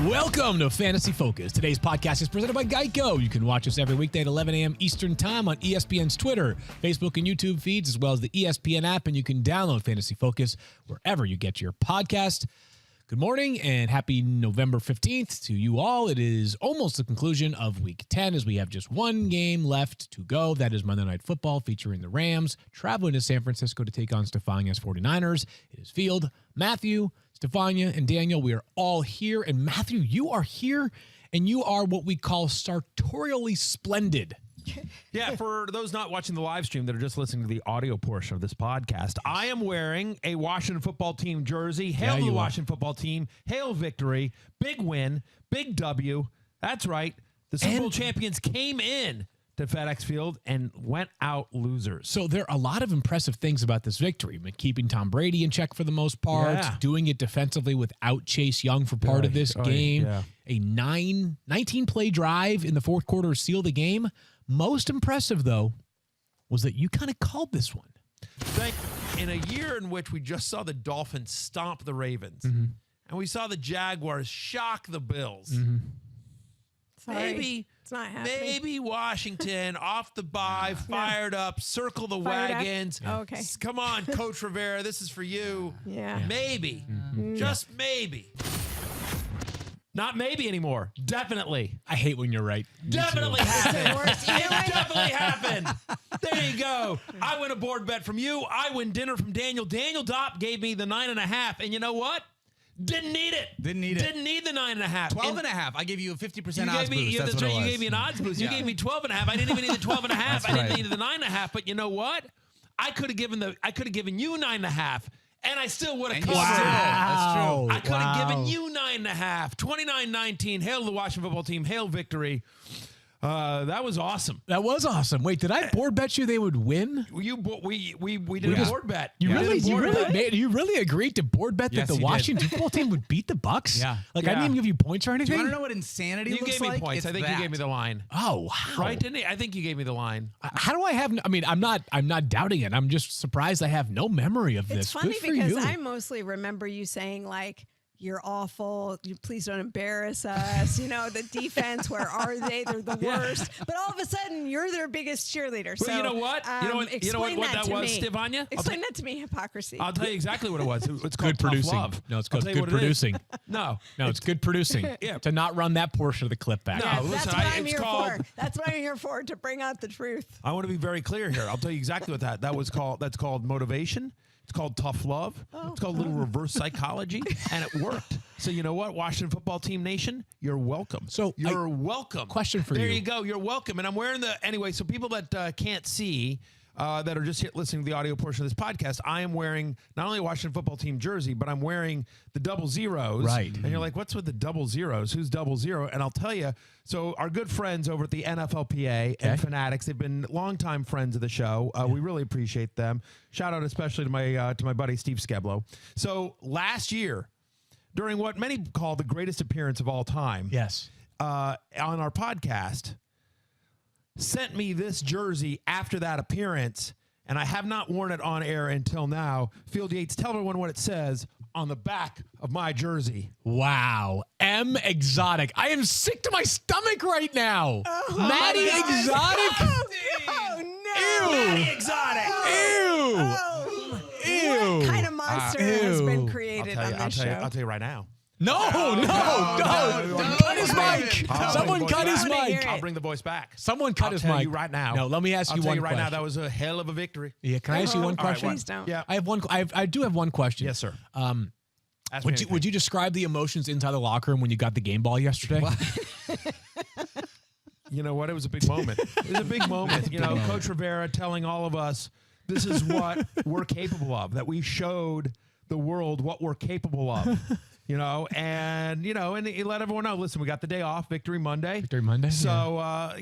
Welcome to Fantasy Focus. Today's podcast is presented by Geico. You can watch us every weekday at 11 a.m. Eastern Time on ESPN's Twitter, Facebook, and YouTube feeds, as well as the ESPN app, and you can download Fantasy Focus wherever you get your podcast. Good morning and happy November 15th to you all. It is almost the conclusion of Week 10 as we have just one game left to go. That is Monday Night Football featuring the Rams traveling to San Francisco to take on Stephania's 49ers. It is Field, Matthew, Stephania, and Daniel. We are all here. And Matthew, you are here, and you are what we call sartorially splendid. Yeah, for those not watching the live stream that are just listening to the audio portion of this podcast, I am wearing a Washington Football Team jersey. Hail to the Washington Football Team. Hail victory. Big win. Big W. That's right. The Super Bowl champions came in to FedEx Field and went out losers. So there are a lot of impressive things about this victory. Keeping Tom Brady in check for the most part, doing it defensively without Chase Young for part of this game, a 19-play drive in the fourth quarter to seal the game. Most impressive, though, was that you kind of called this one. In a year in which we just saw the Dolphins stomp the Ravens, and we saw the Jaguars shock the Bills, Sorry, it's not happening. Maybe Washington off the bye, fired up, circle the wagons. Okay. Come on, Coach Rivera, this is for you. Yeah. Maybe. Just maybe. Not maybe anymore. Definitely. I hate when you're right. Definitely happened. It definitely happened. There you go. I win a board bet from you. I win dinner from Daniel. Daniel Dopp gave me the 9.5. And you know what? Didn't need it. Didn't need the 9.5. 12.5. I gave you a 50% odds boost. That's right. You gave me an odds boost. You gave me 12.5. I didn't even need the 12.5. I didn't need the 9.5. But you know what? I could have given you 9.5. And I still would have covered. That's true. I could have given you 9.5. 29-19. Hail to the Washington Football Team. Hail victory. That was awesome. That was awesome. Wait, did I board bet you they would win? We did a board bet. You really agreed to board bet that the Washington Football Team would beat the Bucs? Yeah. I didn't even give you points or anything. Do you want to know what insanity looks like? You gave me points. I think you gave me the line. Oh, wow. Right, didn't he? I think you gave me the line. How do I have? I mean, I'm not doubting it. I'm just surprised I have no memory of this. It's funny Good for because you. I mostly remember you saying like, "You're awful. Please don't embarrass us." You know, the defense, where are they? They're the worst. But all of a sudden, you're their biggest cheerleader. Well, so, you know what? You know what that was, Stephania? Explain that to me, hypocrisy. I'll tell you exactly what it was. It's called good producing. Tough love. No, it's called good producing. No, it's good producing. To not run that portion of the clip back. No, that's listen, what I'm here for. That's what I'm here for, to bring out the truth. I want to be very clear here. I'll tell you exactly what that was called. That's called motivation. It's called tough love. It's called a little reverse psychology, and it worked. So you know what, Washington Football Team Nation, you're welcome. So you're welcome. Question for you. There you go. You're welcome. And I'm wearing anyway. So people that can't see, that are just listening to the audio portion of this podcast, I am wearing not only a Washington Football Team jersey, but I'm wearing the double zeros. Right. And you're like, what's with the double zeros? Who's double zero? And I'll tell you. So our good friends over at the NFLPA and Fanatics, they've been longtime friends of the show. We really appreciate them. Shout out especially to my buddy Steve Skeblo. So last year, during what many call the greatest appearance of all time, on our podcast, sent me this jersey after that appearance, and I have not worn it on air until now. Field Yates, tell everyone what it says on the back of my jersey. Wow. M Exotic. I am sick to my stomach right now. Maddie Exotic. Oh, no. Ew. Maddie Exotic. Oh. Ew. What kind of monster has been created on this show? I'll tell you right now. No. Cut his mic. Someone cut his mic. I'll bring the voice back. Someone cut his mic. I'll tell you right now. No, let me ask you one question. I'll tell you right now, that was a hell of a victory. Yeah, can I ask you one question? Please don't. Yeah. I have one. I do have one question. Yes, sir. Would you describe the emotions inside the locker room when you got the game ball yesterday? You know what? It was a big moment. It was a big moment. You know, Coach Rivera telling all of us this is what we're capable of, that we showed the world what we're capable of. and he let everyone know, listen, we got the day off, Victory Monday. Victory Monday. So,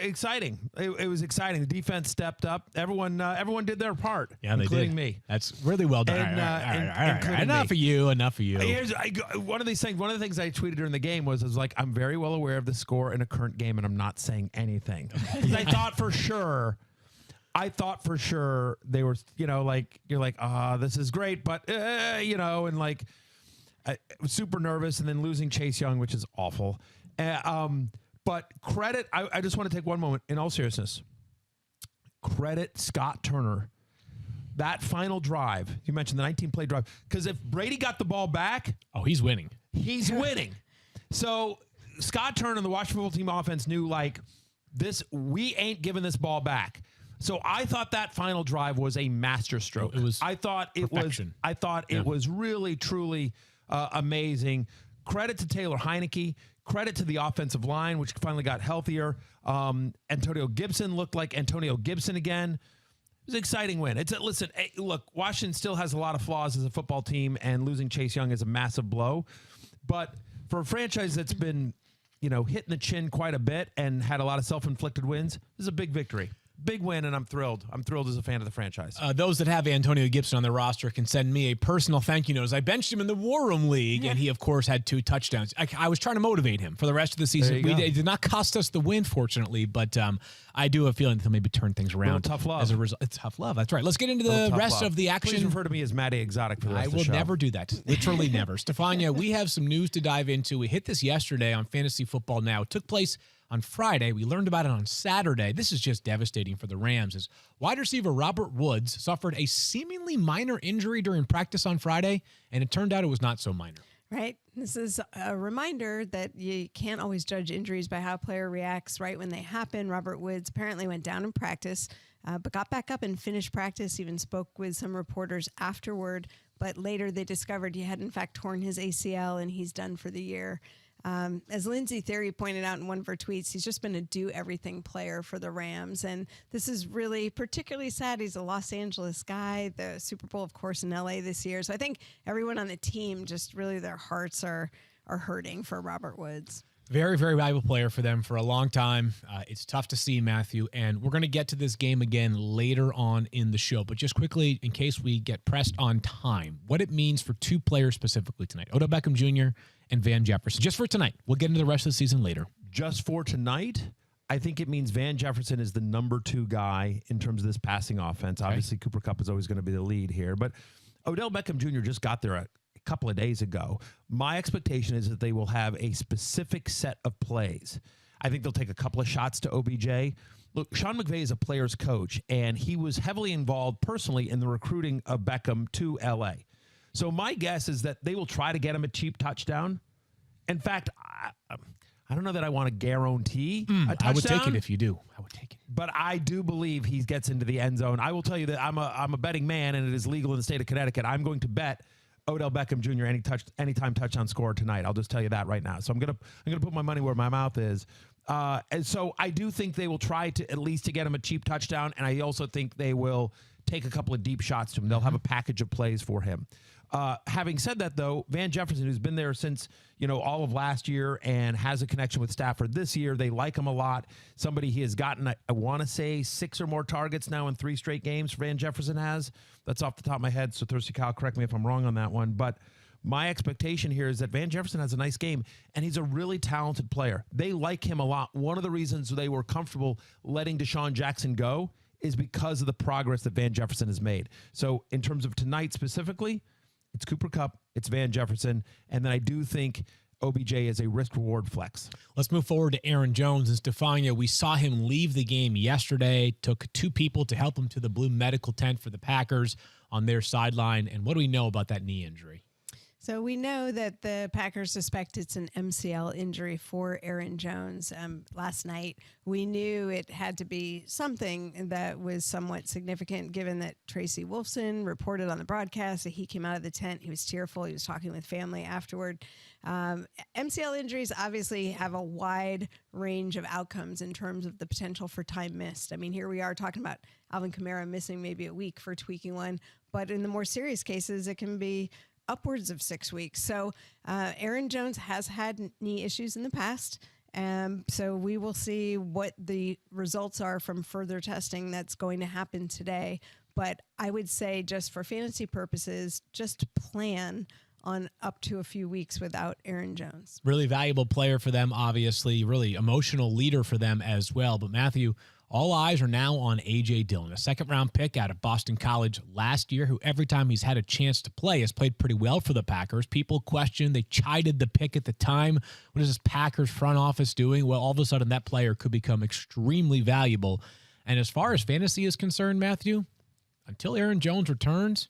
exciting. It was exciting. The defense stepped up. Everyone did their part, including me. That's really well done. And, all right. Enough of you. One of the things I tweeted during the game was like, I'm very well aware of the score in a current game, and I'm not saying anything. Because I thought for sure they were, you're like, this is great, but, and like, I was super nervous, and then losing Chase Young, which is awful. But credit, I just want to take one moment, in all seriousness, credit Scott Turner. That final drive, you mentioned the 19-play drive, because if Brady got the ball back. Oh, he's winning. He's winning. So Scott Turner and the Washington football team offense knew, like, we ain't giving this ball back. So I thought that final drive was a masterstroke. I thought it was really, truly amazing. Credit to Taylor Heineke. Credit to the offensive line, which finally got healthier. Antonio Gibson looked like Antonio Gibson again. It was an exciting win. Look, Washington still has a lot of flaws as a football team, and losing Chase Young is a massive blow. But for a franchise that's been, hitting the chin quite a bit and had a lot of self-inflicted wins, this is a big victory. Big win, and I'm thrilled. I'm thrilled as a fan of the franchise. Those that have Antonio Gibson on their roster can send me a personal thank you note. I benched him in the War Room League, and he, of course, had 2 touchdowns. I was trying to motivate him for the rest of the season. It did not cost us the win, fortunately, but I do have a feeling they'll maybe turn things around. Tough love. As a result. It's tough love. That's right. Let's get into the rest of the action. Please refer to me as Matty Exotic for the rest of the show. I will never do that. Literally never. Stephania, we have some news to dive into. We hit this yesterday on Fantasy Football Now. It took place on Friday. We learned about it on Saturday. This is just devastating for the Rams, as wide receiver Robert Woods suffered a seemingly minor injury during practice on Friday, and it turned out it was not so minor. Right. This is a reminder that you can't always judge injuries by how a player reacts right when they happen. Robert Woods apparently went down in practice, but got back up and finished practice, even spoke with some reporters afterward. But later they discovered he had, in fact, torn his ACL, and he's done for the year. As Lindsay Theory pointed out in one of her tweets, he's just been a do-everything player for the Rams. And this is really particularly sad. He's a Los Angeles guy, the Super Bowl, of course, in LA this year. So I think everyone on the team, just really their hearts are hurting for Robert Woods. Very, very valuable player for them for a long time. It's tough to see, Matthew, and we're going to get to this game again later on in the show. But just quickly, in case we get pressed on time, what it means for 2 players specifically tonight, Odell Beckham Jr. and Van Jefferson. Just for tonight. We'll get into the rest of the season later. Just for tonight, I think it means Van Jefferson is the number 2 guy in terms of this passing offense. Okay. Obviously, Cooper Kupp is always going to be the lead here. But Odell Beckham Jr. just got there a couple of days ago. My expectation is that they will have a specific set of plays. I think they'll take a couple of shots to OBJ. Look, Sean McVay is a player's coach, and he was heavily involved personally in the recruiting of Beckham to LA. So my guess is that they will try to get him a cheap touchdown. In fact, I don't know that I want to guarantee a touchdown. I would take it if you do. I would take it. But I do believe he gets into the end zone. I will tell you that I'm a betting man, and it is legal in the state of Connecticut. I'm going to bet Odell Beckham Jr. anytime touchdown score tonight. I'll just tell you that right now. So I'm gonna put my money where my mouth is. And so I do think they will try to at least to get him a cheap touchdown, and I also think they will take a couple of deep shots to him. They'll have a package of plays for him. Having said that, though, Van Jefferson, who's been there since all of last year and has a connection with Stafford this year, they like him a lot. Somebody he has gotten, I want to say, 6 or more targets now in 3 straight games. Van Jefferson has. That's off the top of my head, so Thirsty Kyle, correct me if I'm wrong on that one. But my expectation here is that Van Jefferson has a nice game, and he's a really talented player. They like him a lot. One of the reasons they were comfortable letting Deshaun Jackson go is because of the progress that Van Jefferson has made. So in terms of tonight specifically, it's Cooper Kupp, it's Van Jefferson, and then I do think OBJ is a risk-reward flex. Let's move forward to Aaron Jones and Stephania. We saw him leave the game yesterday, took 2 people to help him to the blue medical tent for the Packers on their sideline. And what do we know about that knee injury? So we know that the Packers suspect it's an MCL injury for Aaron Jones. Last night, we knew it had to be something that was somewhat significant, given that Tracy Wolfson reported on the broadcast that he came out of the tent. He was tearful. He was talking with family afterward. MCL injuries obviously have a wide range of outcomes in terms of the potential for time missed. I mean, here we are talking about Alvin Kamara missing maybe a week for tweaking one, but in the more serious cases, it can be upwards of 6 weeks. So Aaron Jones has had knee issues in the past. So we will see what the results are from further testing that's going to happen today. But I would say just for fantasy purposes, just plan on up to a few weeks without Aaron Jones. Really valuable player for them, obviously. Really emotional leader for them as well. But Matthew, all eyes are now on A.J. Dillon, a second-round pick out of Boston College last year, who every time he's had a chance to play has played pretty well for the Packers. People questioned, they chided the pick at the time. What is this Packers front office doing? Well, all of a sudden that player could become extremely valuable. And as far as fantasy is concerned, Matthew, until Aaron Jones returns,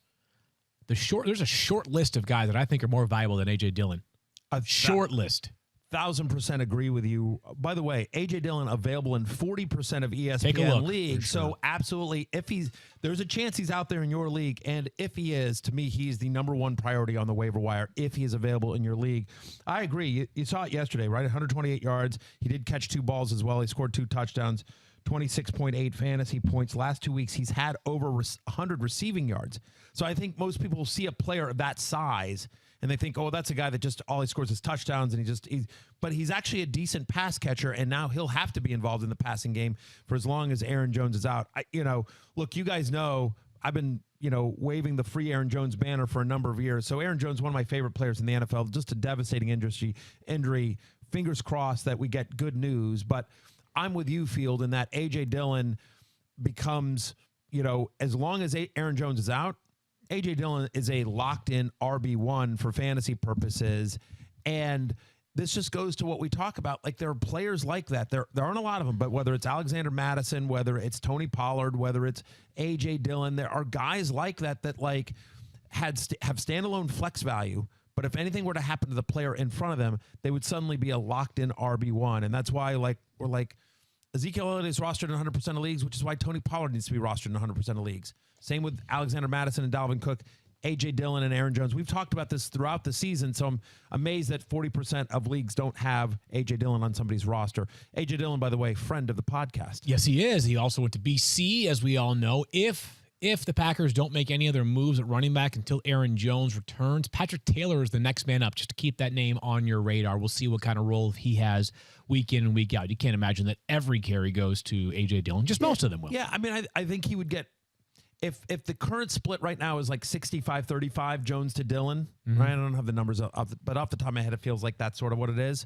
there's a short list of guys that I think are more valuable than A.J. Dillon. A short list. 1,000% agree with you. By the way, A.J. Dillon available in 40% of ESPN leagues. Sure. So absolutely, there's a chance he's out there in your league, and if he is, to me, he's the number one priority on the waiver wire if he is available in your league. I agree. You saw it yesterday, right? 128 yards. He did catch 2 balls as well. He scored 2 touchdowns, 26.8 fantasy points. Last 2 weeks, he's had over 100 receiving yards. So I think most people see a player of that size and they think, oh, that's a guy that just all he scores is touchdowns, and but he's actually a decent pass catcher, and now he'll have to be involved in the passing game for as long as Aaron Jones is out. Look, you guys know I've been, waving the free Aaron Jones banner for a number of years. So Aaron Jones, one of my favorite players in the NFL, just a devastating injury. Fingers crossed that we get good news, but I'm with you, Field, in that A.J. Dillon becomes, as long as Aaron Jones is out, A.J. Dillon is a locked-in RB1 for fantasy purposes, and this just goes to what we talk about. Like, there are players like that. There aren't a lot of them, but whether it's Alexander Mattison, whether it's Tony Pollard, whether it's A.J. Dillon, there are guys like that have standalone flex value, but if anything were to happen to the player in front of them, they would suddenly be a locked-in RB1, and that's why we're like, Ezekiel Elliott is rostered in 100% of leagues, which is why Tony Pollard needs to be rostered in 100% of leagues. Same with Alexander Mattison and Dalvin Cook, A.J. Dillon and Aaron Jones. We've talked about this throughout the season, so I'm amazed that 40% of leagues don't have A.J. Dillon on somebody's roster. A.J. Dillon, by the way, friend of the podcast. Yes, he is. He also went to BC, as we all know. If the Packers don't make any other moves at running back until Aaron Jones returns, Patrick Taylor is the next man up, just to keep that name on your radar. We'll see what kind of role he has week in and week out. You can't imagine that every carry goes to A.J. Dillon. Just most of them will. Yeah, I mean, I think he would get, if the current split right now is like 65-35 Jones to Dillon, right? I don't have the numbers, but off the top of my head, it feels like that's sort of what it is.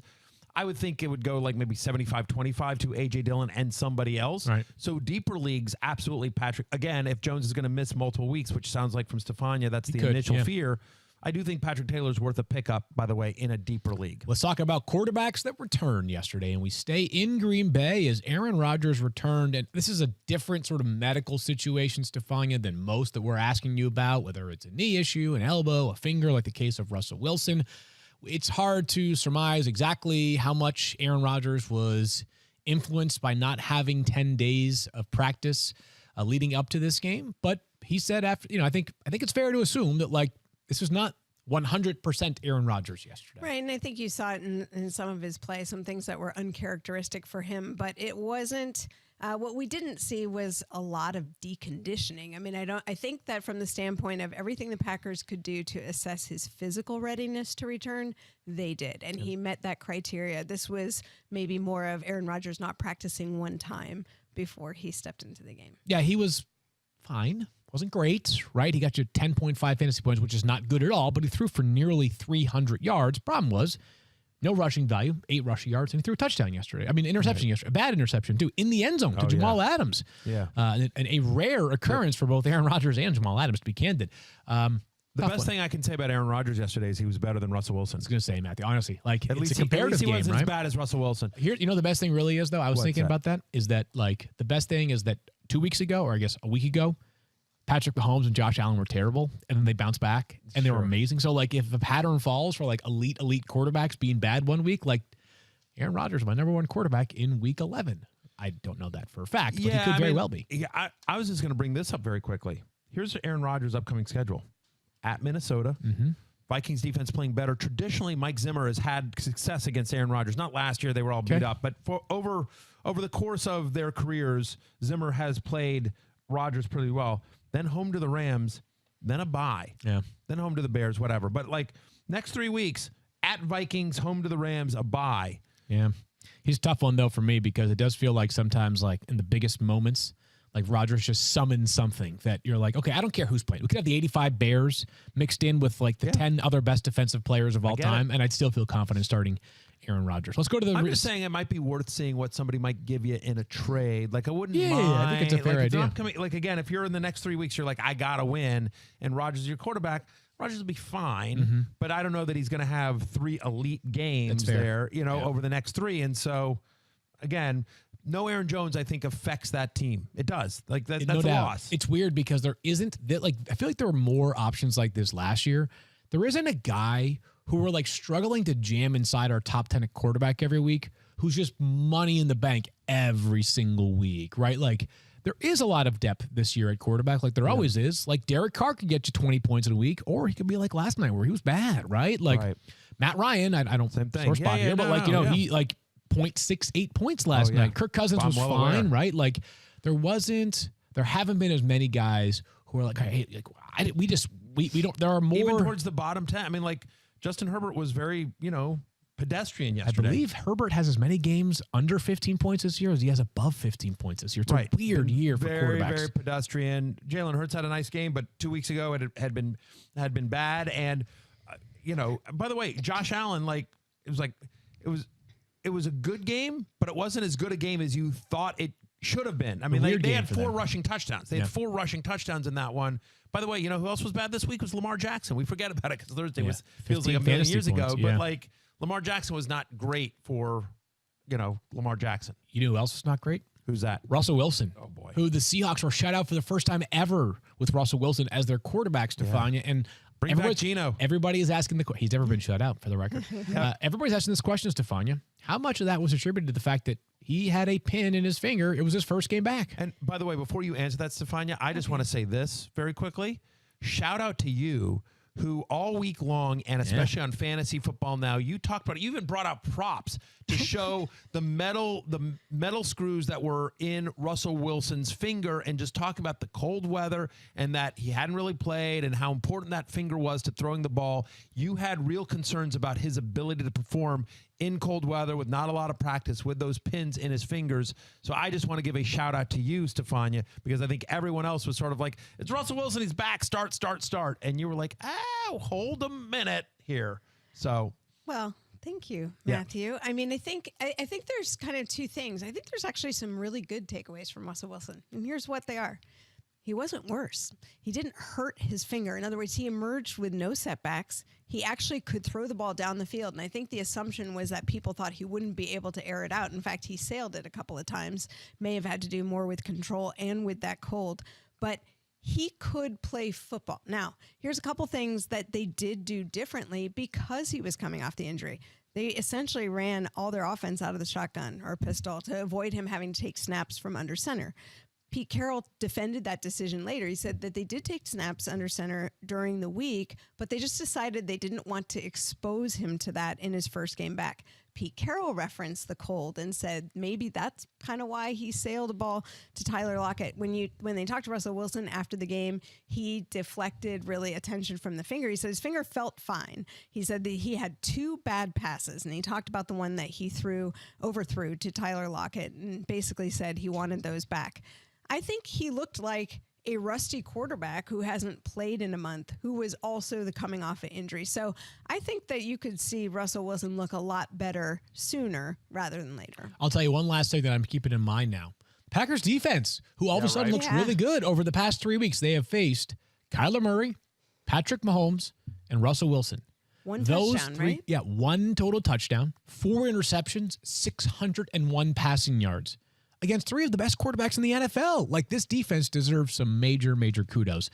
I would think it would go like maybe 75-25 to A.J. Dillon and somebody else. Right. So deeper leagues, absolutely Patrick. Again, if Jones is going to miss multiple weeks, which sounds like from Stephania, that's the initial fear. I do think Patrick Taylor's worth a pickup, by the way, in a deeper league. Let's talk about quarterbacks that returned yesterday, and we stay in Green Bay as Aaron Rodgers returned. And this is a different sort of medical situation, Stephania, than most that we're asking you about, whether it's a knee issue, an elbow, a finger, like the case of Russell Wilson. It's hard to surmise exactly how much Aaron Rodgers was influenced by not having 10 days of practice leading up to this game. But he said after, I think it's fair to assume that this was not 100% Aaron Rodgers yesterday. Right, and I think you saw it in some of his play, some things that were uncharacteristic for him, but it wasn't. What we didn't see was a lot of deconditioning. I mean, I think that from the standpoint of everything the Packers could do to assess his physical readiness to return, they did, and he met that criteria. This was maybe more of Aaron Rodgers not practicing one time before he stepped into the game. Yeah, he was fine. Wasn't great, right? He got you 10.5 fantasy points, which is not good at all, but he threw for nearly 300 yards. Problem was, no rushing value, 8 rushing yards, and he threw a touchdown yesterday. I mean, interception yesterday. A bad interception, too, in the end zone to Jamal Adams. Yeah. And a rare occurrence for both Aaron Rodgers and Jamal Adams, to be candid. The best thing I can say about Aaron Rodgers yesterday is he was better than Russell Wilson. I was going to say, Matthew, honestly, at least it's a comparative game, right? He wasn't as bad as Russell Wilson. Here, the best thing really is, though, I was thinking about that, is that, the best thing is that 2 weeks ago, or I guess a week ago, Patrick Mahomes and Josh Allen were terrible, and then they bounced back, and they were amazing. So, if a pattern falls for, elite quarterbacks being bad one week, Aaron Rodgers, my number one quarterback in Week 11. I don't know that for a fact, but he could very well be. Yeah, I was just going to bring this up very quickly. Here's Aaron Rodgers' upcoming schedule. At Minnesota, Vikings defense playing better. Traditionally, Mike Zimmer has had success against Aaron Rodgers. Not last year, they were all beat up, but over the course of their careers, Zimmer has played Rodgers pretty well. Then home to the Rams, then a bye, then home to the Bears, whatever. But like next 3 weeks, at Vikings, home to the Rams, a bye. Yeah. He's a tough one, though, for me because it does feel like sometimes, like, in the biggest moments, like Rodgers just summons something that you're like, okay, I don't care who's playing. We could have the 85 Bears mixed in with, like, the 10 other best defensive players of all time, and I'd still feel confident starting Aaron Rodgers. Let's go to the... I'm just saying it might be worth seeing what somebody might give you in a trade. Like, I wouldn't mind. Yeah, I think it's a fair idea. Like, again, if you're in the next 3 weeks, you're like, I got to win, and Rodgers is your quarterback, Rodgers will be fine, but I don't know that he's going to have 3 elite games there, over the next 3. And so, again, no Aaron Jones, I think, affects that team. It does. Like, that's a loss. It's weird because there isn't, like, I feel like there were more options like this last year. There isn't a guy who we're, like, struggling to jam inside our top 10 at quarterback every week who's just money in the bank every single week, right? Like, there is a lot of depth this year at quarterback, like there always is. Like Derek Carr could get you 20 points in a week, or he could be like last night where he was bad, right? Like Matt Ryan, I don't sore spot here, but he like 0.68 points last night. Kirk Cousins was fine, right? Like there haven't been as many guys who are like, hey, we don't. There are more even towards the bottom 10. I mean, like Justin Herbert was very, pedestrian yesterday. I believe Herbert has as many games under 15 points this year as he has above 15 points this year. It's a weird year for quarterbacks. Very, very pedestrian. Jalen Hurts had a nice game, but 2 weeks ago it had been bad. And by the way, Josh Allen, it was a good game, but it wasn't as good a game as you thought it should have been. I mean, they had 4 rushing touchdowns. They had 4 rushing touchdowns in that one. By the way, who else was bad this week was Lamar Jackson. We forget about it because Thursday feels like a million years ago. But like Lamar Jackson was not great for, Lamar Jackson. You know who else was not great? Who's that? Russell Wilson. Oh, boy. Who the Seahawks were shut out for the first time ever with Russell Wilson as their quarterback, Stephania. And bring back Geno. Everybody is asking he's never been shut out, for the record. Everybody's asking this question, Stephania. How much of that was attributed to the fact that he had a pin in his finger? It was his first game back. And by the way, before you answer that, Stephania, I just want to say this very quickly. Shout out to you, who all week long, and especially on Fantasy Football Now, you talked about it. You even brought out props to show the metal screws that were in Russell Wilson's finger, and just talk about the cold weather and that he hadn't really played and how important that finger was to throwing the ball. You had real concerns about his ability to perform in cold weather with not a lot of practice with those pins in his fingers. So I just want to give a shout out to you, Stephania, because I think everyone else was sort of like, it's Russell Wilson, he's back, start. And you were like, hold a minute here. So. Well, thank you, Matthew. I mean, I think there's kind of 2 things. I think there's actually some really good takeaways from Russell Wilson. And here's what they are. He wasn't worse. He didn't hurt his finger. In other words, he emerged with no setbacks. He actually could throw the ball down the field. And I think the assumption was that people thought he wouldn't be able to air it out. In fact, he sailed it a couple of times, may have had to do more with control and with that cold. But he could play football. Now, here's a couple things that they did do differently because he was coming off the injury. They essentially ran all their offense out of the shotgun or pistol to avoid him having to take snaps from under center. Pete Carroll defended that decision later. He said that they did take snaps under center during the week, but they just decided they didn't want to expose him to that in his first game back. Pete Carroll referenced the cold and said maybe that's kind of why he sailed the ball to Tyler Lockett. When they talked to Russell Wilson after the game, he deflected really attention from the finger. He said his finger felt fine. He said that he had 2 bad passes, and he talked about the one that he overthrew to Tyler Lockett, and basically said he wanted those back. I think he looked like a rusty quarterback who hasn't played in a month, who was also coming off an injury. So I think that you could see Russell Wilson look a lot better sooner rather than later. I'll tell you one last thing that I'm keeping in mind now. Packers defense, who all of a sudden looks really good over the past 3 weeks. They have faced Kyler Murray, Patrick Mahomes, and Russell Wilson. Those touchdown, 3, right? Yeah, 1 total touchdown, 4 interceptions, 601 passing yards against 3 of the best quarterbacks in the NFL. Like, this defense deserves some major, major kudos.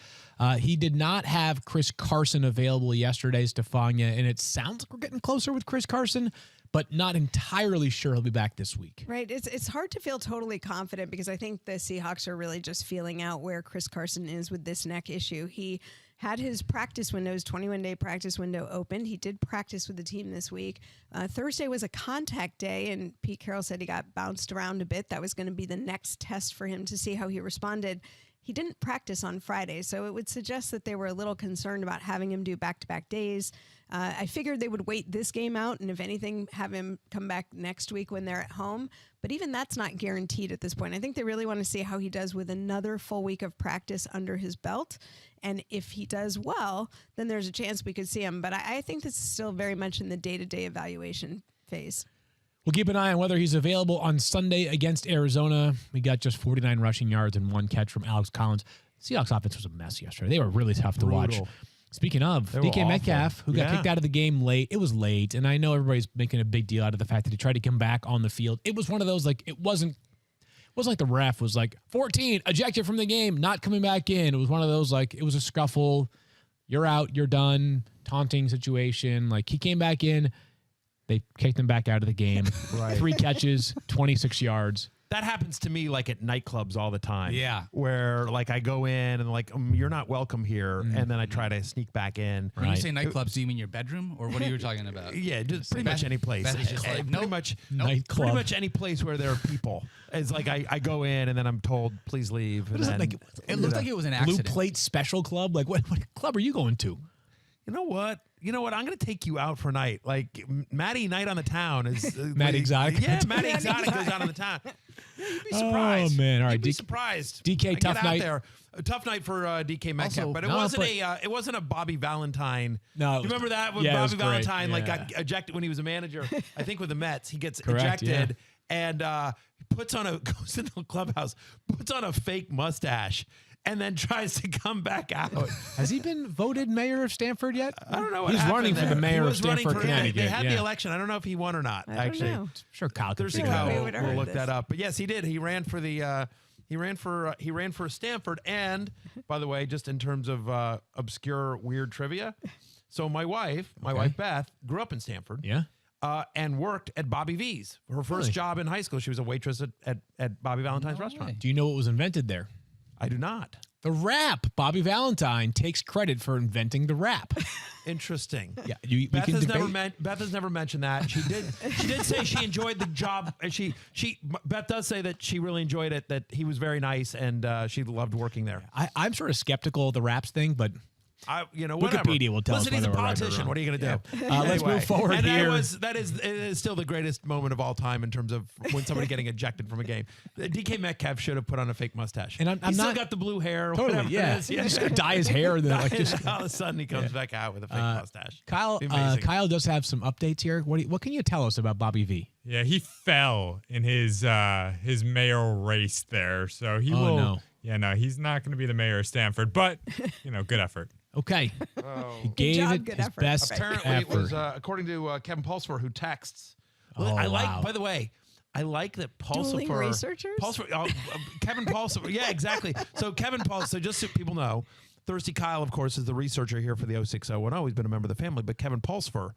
He did not have Chris Carson available yesterday, Stephania, and it sounds like we're getting closer with Chris Carson, but not entirely sure he'll be back this week. Right. It's hard to feel totally confident because I think the Seahawks are really just feeling out where Chris Carson is with this neck issue. He had his practice windows, 21-day practice window opened. He did practice with the team this week. Thursday was a contact day, and Pete Carroll said he got bounced around a bit. That was going to be the next test for him to see how he responded. He didn't practice on Friday, so it would suggest that they were a little concerned about having him do back-to-back days. I figured they would wait this game out and if anything, have him come back next week when they're at home. But even that's not guaranteed at this point. I think they really want to see how he does with another full week of practice under his belt. And if he does well, then there's a chance we could see him. But I think this is still very much in the day-to-day evaluation phase. We'll keep an eye on whether he's available on Sunday against Arizona. We got just 49 rushing yards and 1 catch from Alex Collins. Seahawks offense was a mess yesterday. They were really tough to watch. Speaking of, DK Metcalf, who got kicked out of the game late. It was late, and I know everybody's making a big deal out of the fact that he tried to come back on the field. It was one of those, like, it wasn't like the ref was like, 14, ejected from the game, not coming back in. It was one of those, like, it was a scuffle. You're out, you're done, taunting situation. Like, he came back in. They kicked him back out of the game. 3 catches, 26 yards. That happens to me like at nightclubs all the time. Yeah. Where like I go in and like, you're not welcome here. And then I try to sneak back in. When you say nightclubs, do you mean your bedroom or what are you talking about? Yeah, just pretty much any place. Beth is just like, pretty much any place where there are people. It's like I go in and then I'm told, please leave. What is it, like, It looked like it was an Blue accident. Plate Special Club? Like, what club are you going to? You know what? I'm going to take you out for a night. Like Matty Night on the Town is Matty Exotic? Yeah, Matty Exotic goes out on the town. Yeah, you'd be surprised. Oh man! All right, you'd be surprised. DK, tough night. There. A tough night for DK Metcalf, Also, but it wasn't a Bobby Valentine. No, you remember that when Bobby Valentine got ejected when he was a manager? I think with the Mets, he gets ejected and goes into the clubhouse, puts on a fake mustache. And then tries to come back out. Has he been voted mayor of Stanford yet? I don't know what He's running for the mayor of Stanford, Connecticut. They had the election. I don't know if he won or not. I don't know. Sure, Kyle can Thursday figure it Kyle out. will look that up. But yes, he did. He ran for the. He ran for Stanford. And by the way, just in terms of obscure weird trivia, so my wife Beth, grew up in Stanford. Yeah. And worked at Bobby V's. Her first job in high school, she was a waitress at Bobby Valentine's restaurant. Do you know what was invented there? I do not. The rap. Bobby Valentine takes credit for inventing the rap. Interesting. Yeah, Beth has never mentioned that. She did say she enjoyed the job. Beth does say that she really enjoyed it. That he was very nice and she loved working there. I'm sort of skeptical of the raps thing, but Wikipedia will tell us Listen, he's a whether we're right or politician. wrong. What are you going to do? Let's move forward and here. It is still the greatest moment of all time in terms of when somebody getting ejected from a game. DK Metcalf should have put on a fake mustache. And I'm still not got the blue hair. Totally, Whatever yeah. it is. He's just gonna dye his hair and then all of a sudden he comes back out with a fake mustache. Kyle does have some updates here. What can you tell us about Bobby V? Yeah, he fell in his mayoral race there, so he will. No. Yeah, no, he's not going to be the mayor of Stanford, but good effort. Okay. He gave it his best Apparently, effort. it was according to Kevin Pulsifer, who texts. By the way, I like that Dueling Pulsifer. researchers? Kevin Pulsifer. Yeah, exactly. So Kevin Pulsifer. So just so people know, Thirsty Kyle, of course, is the researcher here for the 0601. He's been a member of the family, but Kevin Pulsifer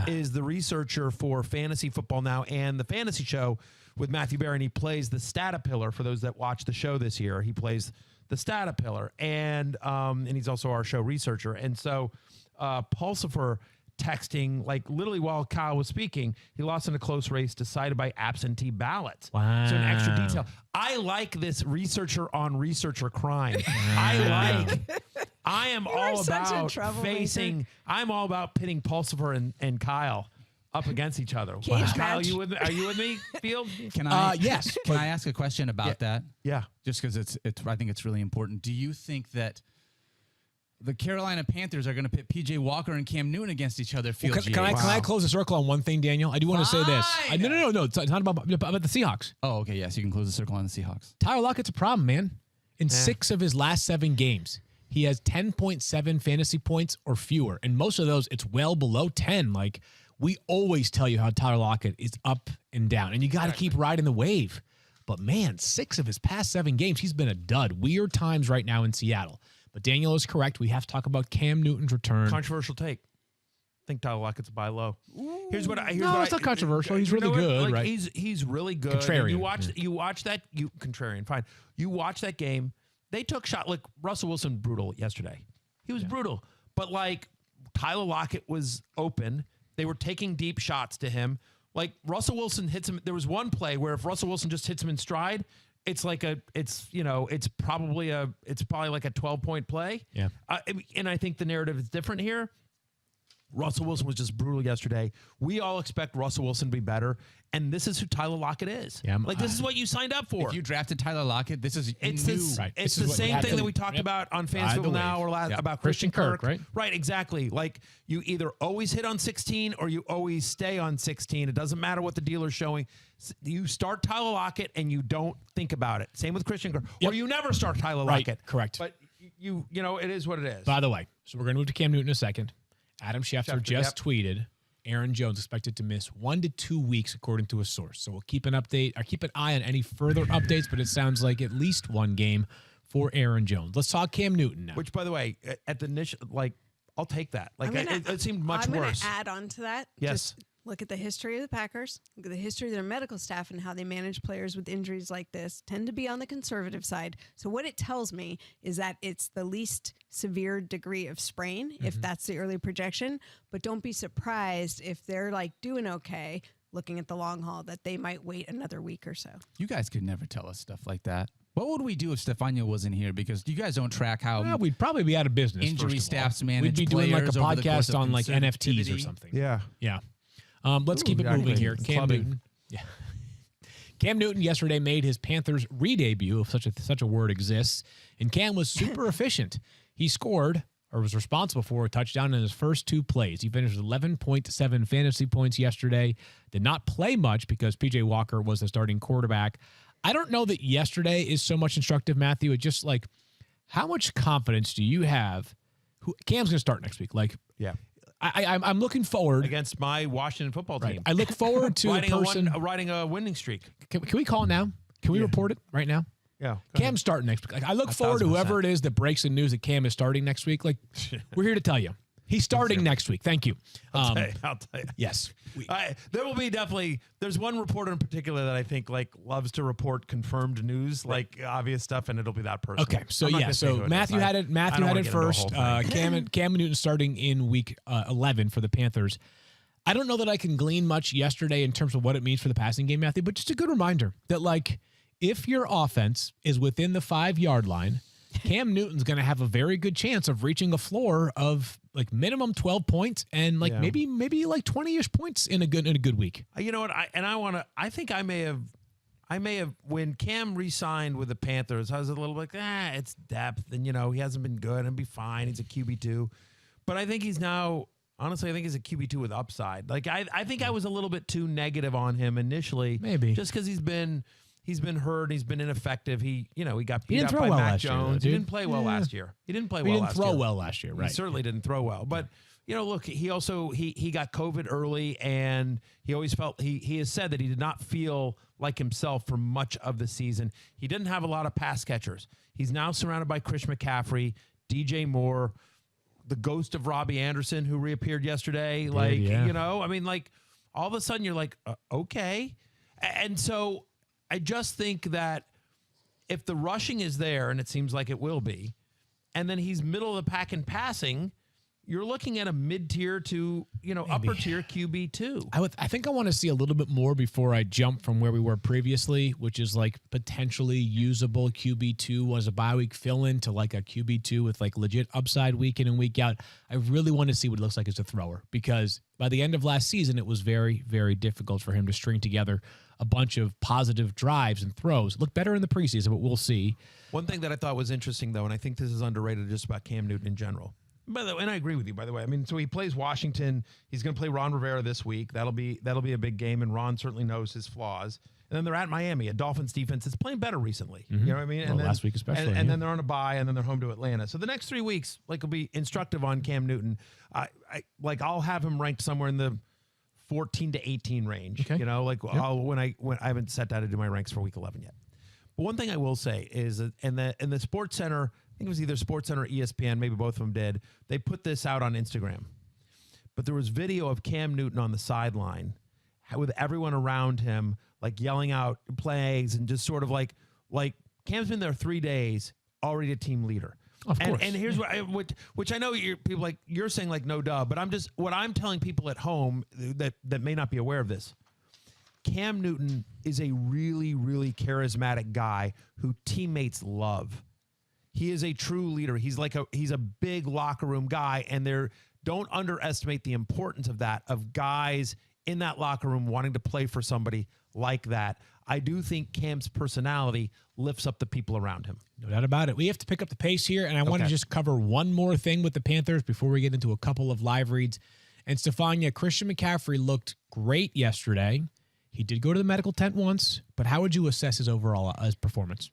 is the researcher for Fantasy Football Now and the Fantasy Show with Matthew Barry, and he plays the Statapillar for those that watch the show this year. He plays the Statapillar, and he's also our show researcher. And so Pulsifer texting, like literally while Kyle was speaking, he lost in a close race decided by absentee ballots. Wow. So an extra detail. I like this researcher on researcher crime. I am all about I'm all about pitting Pulsifer and Kyle up against each other. Kyle, are you with me, Field? Yes. Can I ask a question about that? Yeah. Just because I think it's really important. Do you think that the Carolina Panthers are going to pit P.J. Walker and Cam Newton against each other? Can I close the circle on one thing, Daniel? I do want to say this. No. It's not about the Seahawks. Oh, okay. Yes, you can close the circle on the Seahawks. Tyler Lockett's a problem, man. In 6 of his last 7 games, he has 10.7 fantasy points or fewer. And most of those, it's well below 10. Like, we always tell you how Tyler Lockett is up and down, and you got to keep riding the wave. But, man, 6 of his past 7 games, he's been a dud. Weird times right now in Seattle. But Daniel is correct. We have to talk about Cam Newton's return. Controversial take. I think Tyler Lockett's a buy low. It's not controversial. He's really good, right? He's really good. Contrarian. You watch that. Contrarian, fine. You watch that game. They took shot. Like Russell Wilson, brutal yesterday. He was brutal. But like Tyler Lockett was open. They were taking deep shots to him. Like Russell Wilson hits him. There was one play where if Russell Wilson just hits him in stride, it's probably like a 12-point play. Yeah. And I think the narrative is different here. Russell Wilson was just brutal yesterday. We all expect Russell Wilson to be better, and this is who Tyler Lockett is. Yeah, this is what you signed up for. If you drafted Tyler Lockett, this is it's new. this, Right. It's This is the what same thing happened. that we talked about on Fansville Now or about Christian Kirk, right? Right, exactly. Like you either always hit on 16 or you always stay on 16. It doesn't matter what the dealer's showing. You start Tyler Lockett and you don't think about it. Same with Christian Kirk. Yep. Or you never start Tyler Right, Lockett. correct. But you know, it is what it is. By the way, so we're going to move to Cam Newton in a second. Adam Schefter just tweeted Aaron Jones expected to miss 1 to 2 weeks, according to a source. So we'll keep an eye on any further updates, but it sounds like at least one game for Aaron Jones. Let's talk Cam Newton now. Which, by the way, at the initial, I'll take that. It seemed much I'm worse. I'm going to add on to that. Yes. Just look at the history of the Packers. Look at the history of their medical staff and how they manage players with injuries like this. Tend to be on the conservative side. So what it tells me is that it's the least severe degree of sprain, if that's the early projection. But don't be surprised if they're doing okay, looking at the long haul, that they might wait another week or so. You guys could never tell us stuff like that. What would we do if Stephania wasn't here? Because you guys don't track how Well, we'd probably be out of business. injury first of all. staffs manage We'd be doing like a players over the course podcast of on like NFTs or conservativity. something. Yeah. Yeah. Let's keep it moving here. Cam Newton. Yeah. Cam Newton yesterday made his Panthers re-debut, if such a word exists, and Cam was super efficient. He scored or was responsible for a touchdown in his first 2 plays. He finished with 11.7 fantasy points yesterday. Did not play much because P.J. Walker was the starting quarterback. I don't know that yesterday is so much instructive, Matthew. It's just how much confidence do you have? Cam's going to start next week. Yeah. I'm looking forward Against my Washington football team. I look forward to riding a winning streak. Can we call it now? Can we report it right now? Yeah. Cam's starting next week. I look forward to whoever it is that breaks the news that Cam is starting next week. We're here to tell you. He's starting next week. Thank you. I'll tell you. Yes. There will be there's one reporter in particular that I think loves to report confirmed news, obvious stuff, and it'll be that person. Okay. So Matthew had it. Matthew had it first. Cam Newton starting in week 11 for the Panthers. I don't know that I can glean much yesterday in terms of what it means for the passing game, Matthew, but just a good reminder that if your offense is within the 5-yard line, Cam Newton's going to have a very good chance of reaching a floor of minimum 12 points and maybe 20-ish points in a good week. You know what? I think I may have when Cam re-signed with the Panthers, I was a little it's depth and he hasn't been good and be fine. He's a QB2. But I think he's now honestly, I think he's a QB2 with upside. I think I was a little bit too negative on him initially. Maybe. Just because he's been hurt, he's been ineffective. He got beat didn't up throw by well Mac last year, Jones. though, He didn't play well last year. He didn't throw well last year, right? He certainly didn't throw well. But look, he also he got COVID early, and he always felt he has said that he did not feel like himself for much of the season. He didn't have a lot of pass catchers. He's now surrounded by Christian McCaffrey, DJ Moore, the ghost of Robbie Anderson, who reappeared yesterday. All of a sudden you're okay. And so I just think that if the rushing is there, and it seems like it will be, and then he's middle of the pack in passing, you're looking at a mid-tier to, upper tier QB2. I think I want to see a little bit more before I jump from where we were previously, which is potentially usable QB2 as a bye week fill-in to a QB2 with legit upside week in and week out. I really want to see what it looks like as a thrower, because by the end of last season, it was very, very difficult for him to string together a bunch of positive drives and throws. Look better in the preseason, but we'll see. One thing that I thought was interesting, though, and I think this is underrated just about Cam Newton in general. By the way, and I agree with you, by the way. So he plays Washington. He's going to play Ron Rivera this week. That'll be a big game, and Ron certainly knows his flaws. And then they're at Miami, a Dolphins defense that's playing better recently. Mm-hmm. You know what I mean? And then, last week especially. And then they're on a bye, and then they're home to Atlanta. So the next 3 weeks will be instructive on Cam Newton. I'll have him ranked somewhere in the 14 to 18 range. Okay. When I haven't sat down to do my ranks for week 11 yet. But one thing I will say is that in the Sports Center, I think it was either Sports Center or ESPN, maybe both of them did, they put this out on Instagram. But there was video of Cam Newton on the sideline with everyone around him, yelling out plays and just sort of Cam's been there 3 days, already a team leader. Of course. And here's which I know you're saying no duh, but what I'm telling people at home that may not be aware of this. Cam Newton is a really, really charismatic guy who teammates love. He is a true leader. He's a big locker room guy, and don't underestimate the importance of that, of guys in that locker room wanting to play for somebody like that. I do think Cam's personality lifts up the people around him. No doubt about it. We have to pick up the pace here, and I want to just cover one more thing with the Panthers before we get into a couple of live reads. And Stephania, Christian McCaffrey looked great yesterday. He did go to the medical tent once, but how would you assess his overall performance?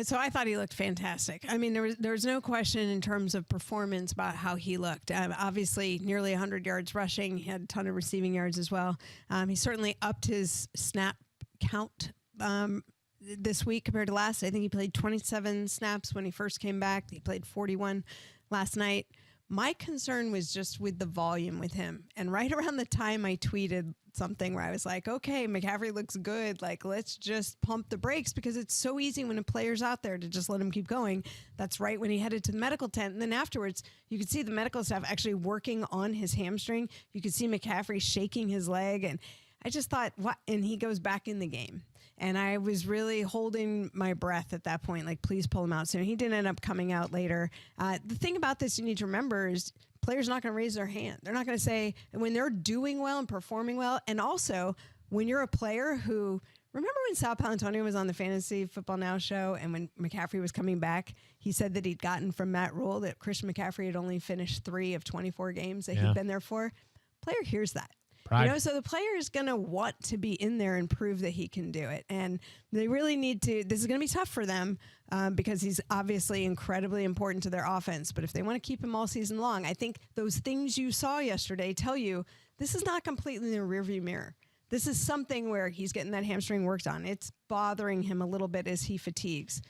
So I thought he looked fantastic. I mean, there was no question in terms of performance about how he looked. Obviously, nearly 100 yards rushing. He had a ton of receiving yards as well. He certainly upped his snap count this week compared to last. I think he played 27 snaps when he first came back. He played 41 last night. My concern was just with the volume with him. And right around the time I tweeted something where I was like, okay, McCaffrey looks good. Like, let's just pump the brakes, because it's so easy when a player's out there to just let him keep going. That's right when he headed to the medical tent. And then afterwards, you could see the medical staff actually working on his hamstring. You could see McCaffrey shaking his leg. And I just thought, what? And he goes back in the game. And I was really holding my breath at that point, like, please pull him out soon. He didn't end up coming out later. The thing about this you need to remember is players are not going to raise their hand. They're not going to say, when they're doing well and performing well, and also when you're a player who, remember when Sal Palantonio was on the Fantasy Football Now show, and when McCaffrey was coming back, he said that he'd gotten from Matt Rule that Christian McCaffrey had only finished 3 of 24 games that he'd been there for. Player hears that. Pride. You know, so the player is going to want to be in there and prove that he can do it. And they really need to, this is going to be tough for them because he's obviously incredibly important to their offense. But if they want to keep him all season long, I think those things you saw yesterday tell you this is not completely in the rearview mirror. This is something where he's getting that hamstring worked on. It's bothering him a little bit as he fatigues.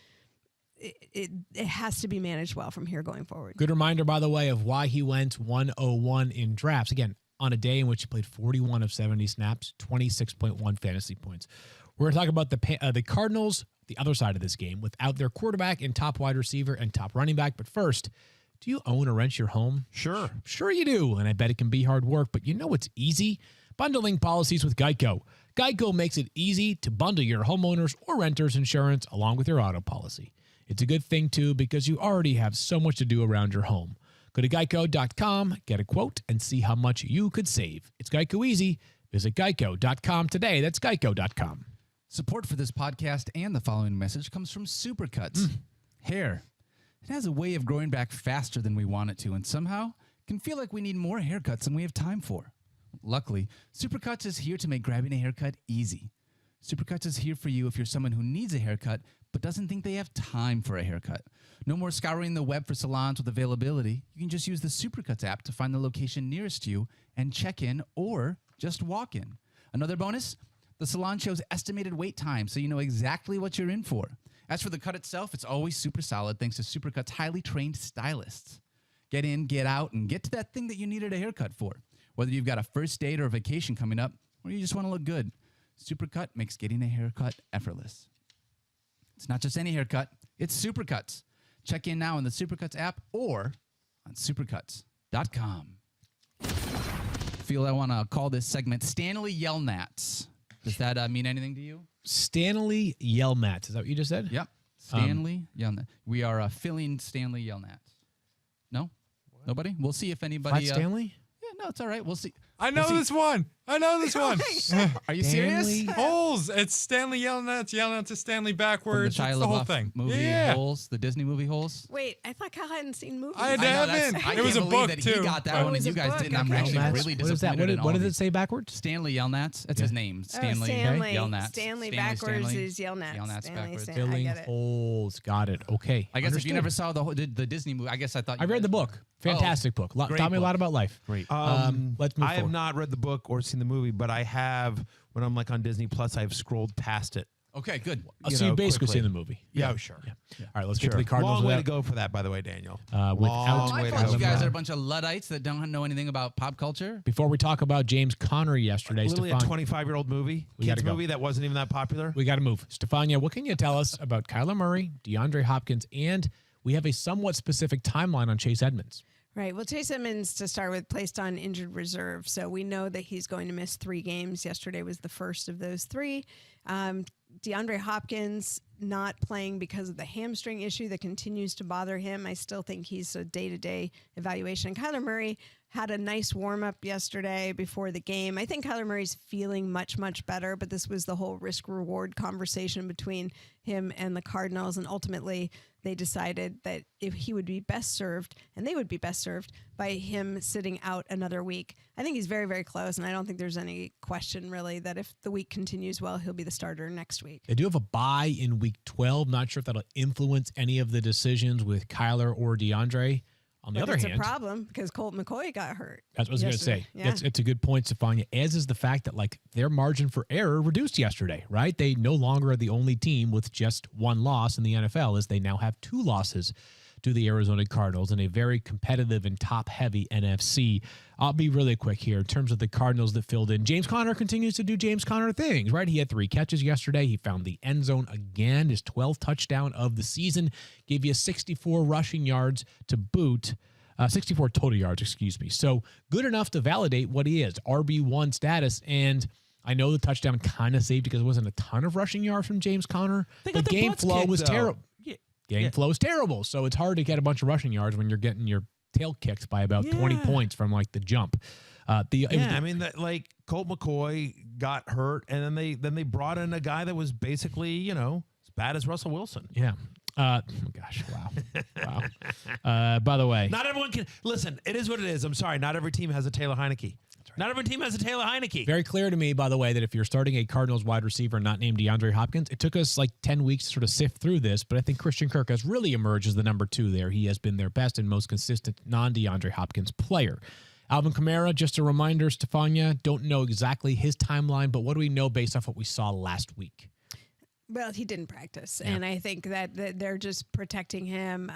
It has to be managed well from here going forward. Good reminder, by the way, of why he went 101 in drafts. Again, on a day in which he played 41 of 70 snaps, 26.1 fantasy points. We're going to talk about the Cardinals, the other side of this game, without their quarterback and top wide receiver and top running back. But first, do you own or rent your home? Sure. Sure you do, and I bet it can be hard work, but you know it's easy? Bundling policies with Geico. Geico makes it easy to bundle your homeowners or renters insurance along with your auto policy. It's a good thing, too, because you already have so much to do around your home. Go to geico.com, get a quote, and see how much you could save. It's Geico easy. Visit geico.com today. That's geico.com. Support for this podcast and the following message comes from Supercuts. Hair. It has a way of growing back faster than we want it to, and somehow can feel like we need more haircuts than we have time for. Luckily, Supercuts is here to make grabbing a haircut easy. Supercuts is here for you if you're someone who needs a haircut but doesn't think they have time for a haircut. No more scouring the web for salons with availability. You can just use the Supercuts app to find the location nearest you and check in or just walk in. Another bonus, the salon shows estimated wait time so you know exactly what you're in for. As for the cut itself, it's always super solid thanks to Supercuts' highly trained stylists. Get in, get out, and get to that thing that you needed a haircut for. Whether you've got a first date or a vacation coming up, or you just want to look good, Supercut makes getting a haircut effortless. It's not just any haircut, it's Supercuts. Check in now in the Supercuts app or on supercuts.com. Feel I want to call this segment Stanley Yelnats. Does that mean anything to you? Stanley Yelnats. Is that what you just said? Yep. Stanley Yelnats. We are filling Stanley Yelnats. No? What? Nobody? We'll see if anybody... Flat Stanley? Yeah, no, it's all right. We'll see. I know this one. Are you Stanley? serious? Holes. It's Stanley yelling at to Stanley backwards. From the It's Shia the whole LaBeouf thing. movie Yeah. Holes, the Disney movie Holes. Wait, I thought Kyle hadn't seen movies. I I know, haven't. that's- I It was a can't believe book, that too. He got that Oh, one it and was you a guys book, didn't. I'm okay. actually Yelnats? really What is that? disappointed in all What of does it these. say backwards? Stanley Yelnats. That's his name. Stanley. Stanley. Yelnats. Stanley backwards Stanley. is Yelnats. Yelnats Stanley, backwards. Stanley. I Filling get it. holes. Got it. Okay. I guess if Understood. you never saw the Disney movie, I guess I thought you I read guys the would. book. Fantastic book. great Taught me a book. lot about life. Great. Let's move I have forward. not read the book or seen the movie, but I have, when I'm like on Disney Plus, I've scrolled past it. Okay, good. So you've basically quickly. seen the movie. Yeah, sure. All right, let's get to the Cardinals. Long way to without- go for that, by the way, Daniel. without- Long I way to thought go you for guys that. are a bunch of Luddites that don't know anything about pop culture. Before we talk about James Conner yesterday, Literally a Stefan, 25-year-old movie, We gotta kids go. movie that wasn't even that popular. we got to move. Stefania, what can you tell us about Kyler Murray, DeAndre Hopkins, and we have a somewhat specific timeline on Chase Edmonds? Right. Well, Chase Edmonds, to start with, placed on injured reserve. So we know that he's going to miss 3 games. Yesterday was the first of those 3. DeAndre Hopkins not playing because of the hamstring issue that continues to bother him. I still think he's a day-to-day evaluation. Kyler Murray had a nice warm-up yesterday before the game. I think Kyler Murray's feeling much, much better, but this was the whole risk-reward conversation between him and the Cardinals, and ultimately they decided that if he would be best served, and they would be best served, by him sitting out another week. I think he's very, very close, and I don't think there's any question, really, that if the week continues well, he'll be the starter next week. They do have a bye in week 12. Not sure if that'll influence any of the decisions with Kyler or DeAndre. On the other hand, it's a problem because Colt McCoy got hurt. That's what I was going to say. Yeah. It's a good point, Stephania, as is the fact that their margin for error reduced yesterday, right? They no longer are the only team with just 1 loss in the NFL, as they now have 2 losses to the Arizona Cardinals in a very competitive and top-heavy NFC. I'll be really quick here in terms of the Cardinals that filled in. James Conner continues to do James Conner things, right? He had 3 catches yesterday. He found the end zone again, his 12th touchdown of the season, gave you 64 rushing yards to boot. 64 total yards, excuse me. So good enough to validate what he is, RB1 status. And I know the touchdown kind of saved because it wasn't a ton of rushing yards from James Conner, but game flow was terrible. Game flow is terrible, so it's hard to get a bunch of rushing yards when you're getting your tail kicked by about 20 points from the jump. Colt McCoy got hurt, and then they brought in a guy that was basically as bad as Russell Wilson. Yeah. Oh gosh! Wow. By the way, not everyone can listen. It is what it is. I'm sorry. Not every team has a Taylor Heineke. Right. Not every team has a Taylor Heineke. Very clear to me, by the way, that if you're starting a Cardinals wide receiver not named DeAndre Hopkins, it took us 10 weeks to sort of sift through this, but I think Christian Kirk has really emerged as the number 2 there. He has been their best and most consistent non-DeAndre Hopkins player. Alvin Kamara, just a reminder, Stephania, don't know exactly his timeline, but what do we know based off what we saw last week? Well, he didn't practice, and I think that they're just protecting him,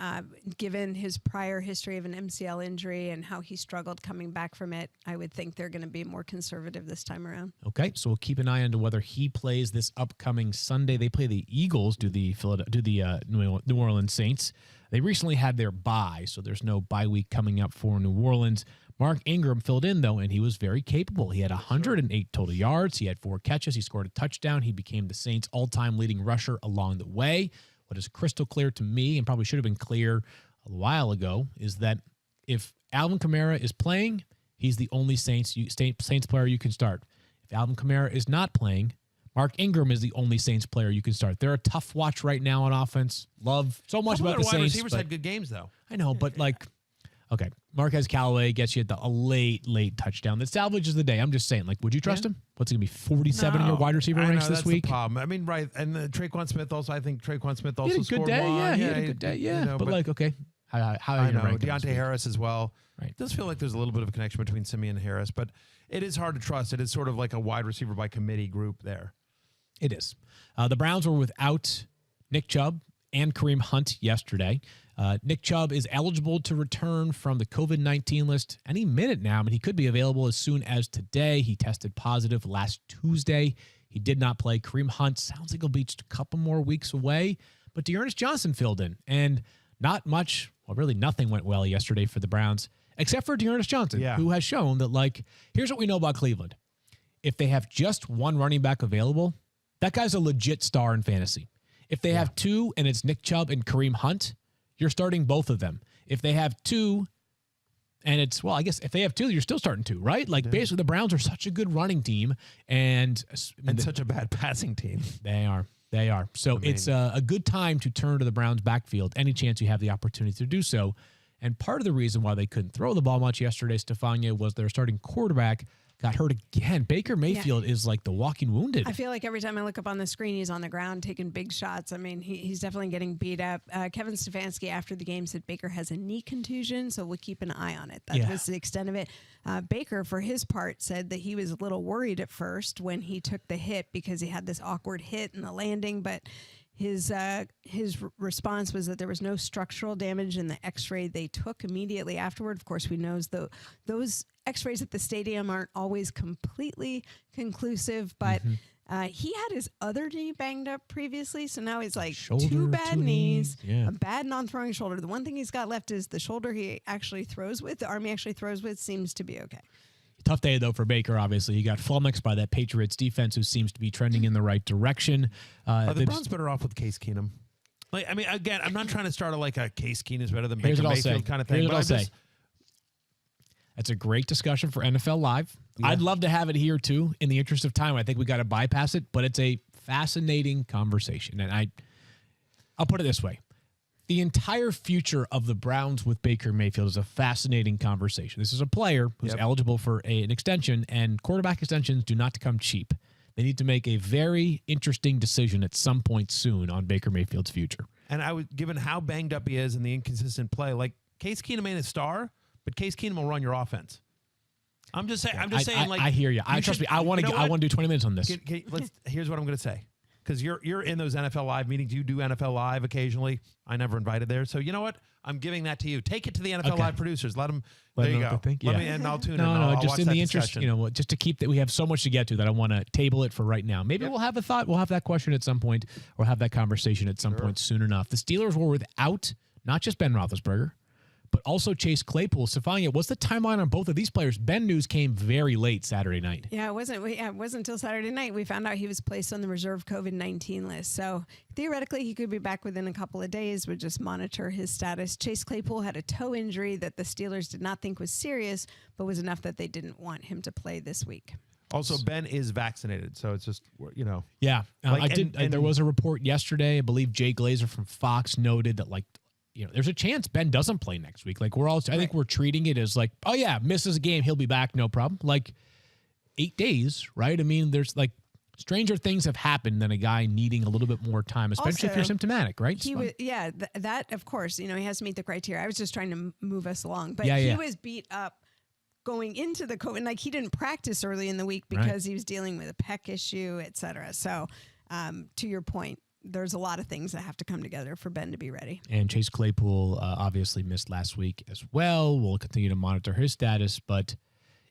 given his prior history of an MCL injury and how he struggled coming back from it. I would think they're going to be more conservative this time around. Okay, so we'll keep an eye on whether he plays this upcoming Sunday. They play the Eagles, do the New Orleans Saints. They recently had their bye, so there's no bye week coming up for New Orleans. Mark Ingram filled in, though, and he was very capable. He had 108 total yards. He had 4 catches. He scored a touchdown. He became the Saints' all-time leading rusher along the way. What is crystal clear to me, and probably should have been clear a while ago, is that if Alvin Kamara is playing, he's the only Saints player you can start. If Alvin Kamara is not playing, Mark Ingram is the only Saints player you can start. They're a tough watch right now on offense. Love so much about the Saints. Wide receivers had good games, though. I know, but okay, Marquez Callaway gets you a late touchdown that salvages the day. I'm just saying, would you trust him? What's it going to be, 47 in your wide receiver ranks this week? The problem. I mean, right, and Traquan Smith also, I think Traquan Smith also scored one. He had a good day, yeah. But okay, how I know, Deontay Harris as well. Right. It does feel like there's a little bit of a connection between Simeon and Harris, but it is hard to trust. It is sort of like a wide receiver by committee group there. It is. The Browns were without Nick Chubb and Kareem Hunt yesterday. Nick Chubb is eligible to return from the COVID-19 list any minute now. I mean, he could be available as soon as today. He tested positive last Tuesday. He did not play. Kareem Hunt sounds like he'll be just a couple more weeks away. But Dearness Johnson filled in, and not much, well, really nothing went well yesterday for the Browns, except for Dearness Johnson, who has shown that, here's what we know about Cleveland. If they have just one running back available, that guy's a legit star in fantasy. If they have 2 and it's Nick Chubb and Kareem Hunt, you're starting both of them. If they have 2 and it's, I guess if they have 2, you're still starting 2, right? Basically the Browns are such a good running team and such a bad passing team. They are. So it's a good time to turn to the Browns backfield any chance you have the opportunity to do so. And part of the reason why they couldn't throw the ball much yesterday, Stephania, was their starting quarterback got hurt again. Baker Mayfield is like the walking wounded. I feel like every time I look up on the screen, he's on the ground taking big shots. I mean, he's definitely getting beat up. Kevin Stefanski, after the game, said Baker has a knee contusion, so we'll keep an eye on it. That was the extent of it. Baker, for his part, said that he was a little worried at first when he took the hit because he had this awkward hit in the landing, but his response was that there was no structural damage in the X-ray they took immediately afterward. Of course, we know those X-rays at the stadium aren't always completely conclusive, but He had his other knee banged up previously, so now he's like Shoulder, two bad knees, Yeah. a bad non-throwing shoulder. The one thing he's got left is the shoulder he actually throws with. The arm he actually throws with seems to be okay. Tough day, though, for Baker, obviously. He got flummoxed by that Patriots defense, who seems to be trending in the right direction. Are the Browns better off with Case Keenum? Like, I mean, again, I'm not trying to start a Case Keenum is better than Baker Mayfield kind of thing. Here's what I'll say. That's a great discussion for NFL Live. Yeah. I'd love to have it here, too. In the interest of time, I think we got to bypass it, but it's a fascinating conversation. And I'll put it this way. The entire future of the Browns with Baker Mayfield is a fascinating conversation. This is a player who's eligible for an extension, and quarterback extensions do not come cheap. They need to make a very interesting decision at some point soon on Baker Mayfield's future. And given how banged up he is and the inconsistent play, like Case Keenum ain't a star, but Case Keenum will run your offense. I'm just saying. I hear you. Trust me. I want to do 20 minutes on this. Here's what I'm going to say. Because you're in those NFL Live meetings. You do NFL Live occasionally. I never invited there. So you know what? I'm giving that to you. Take it to the NFL Live producers. Let them. There you go. Let me, and I'll tune in. No, just in the interest, just to keep that, we have so much to get to that I want to table it for right now. Maybe we'll have a thought. We'll have that question at some point, or have that conversation at some point soon enough. The Steelers were without not just Ben Roethlisberger, but also Chase Claypool. Stephania, what's the timeline on both of these players? Ben news came very late Saturday night. Yeah, it wasn't until Saturday night we found out he was placed on the reserve COVID-19 list. So theoretically, he could be back within a couple of days. We'd just monitor his status. Chase Claypool had a toe injury that the Steelers did not think was serious, but was enough that they didn't want him to play this week. Also, Ben is vaccinated, so it's just, Yeah, there was a report yesterday. I believe Jay Glazer from Fox noted that, there's a chance Ben doesn't play next week. I think we're treating it as oh yeah, misses a game, he'll be back, no problem. 8 days, right? I mean, there's stranger things have happened than a guy needing a little bit more time, especially if you're symptomatic, right? That of course, he has to meet the criteria. I was just trying to move us along, but he was beat up going into the COVID. He didn't practice early in the week because he was dealing with a pec issue, et cetera. So, to your point, there's a lot of things that have to come together for Ben to be ready. And Chase Claypool obviously missed last week as well. We'll continue to monitor his status, but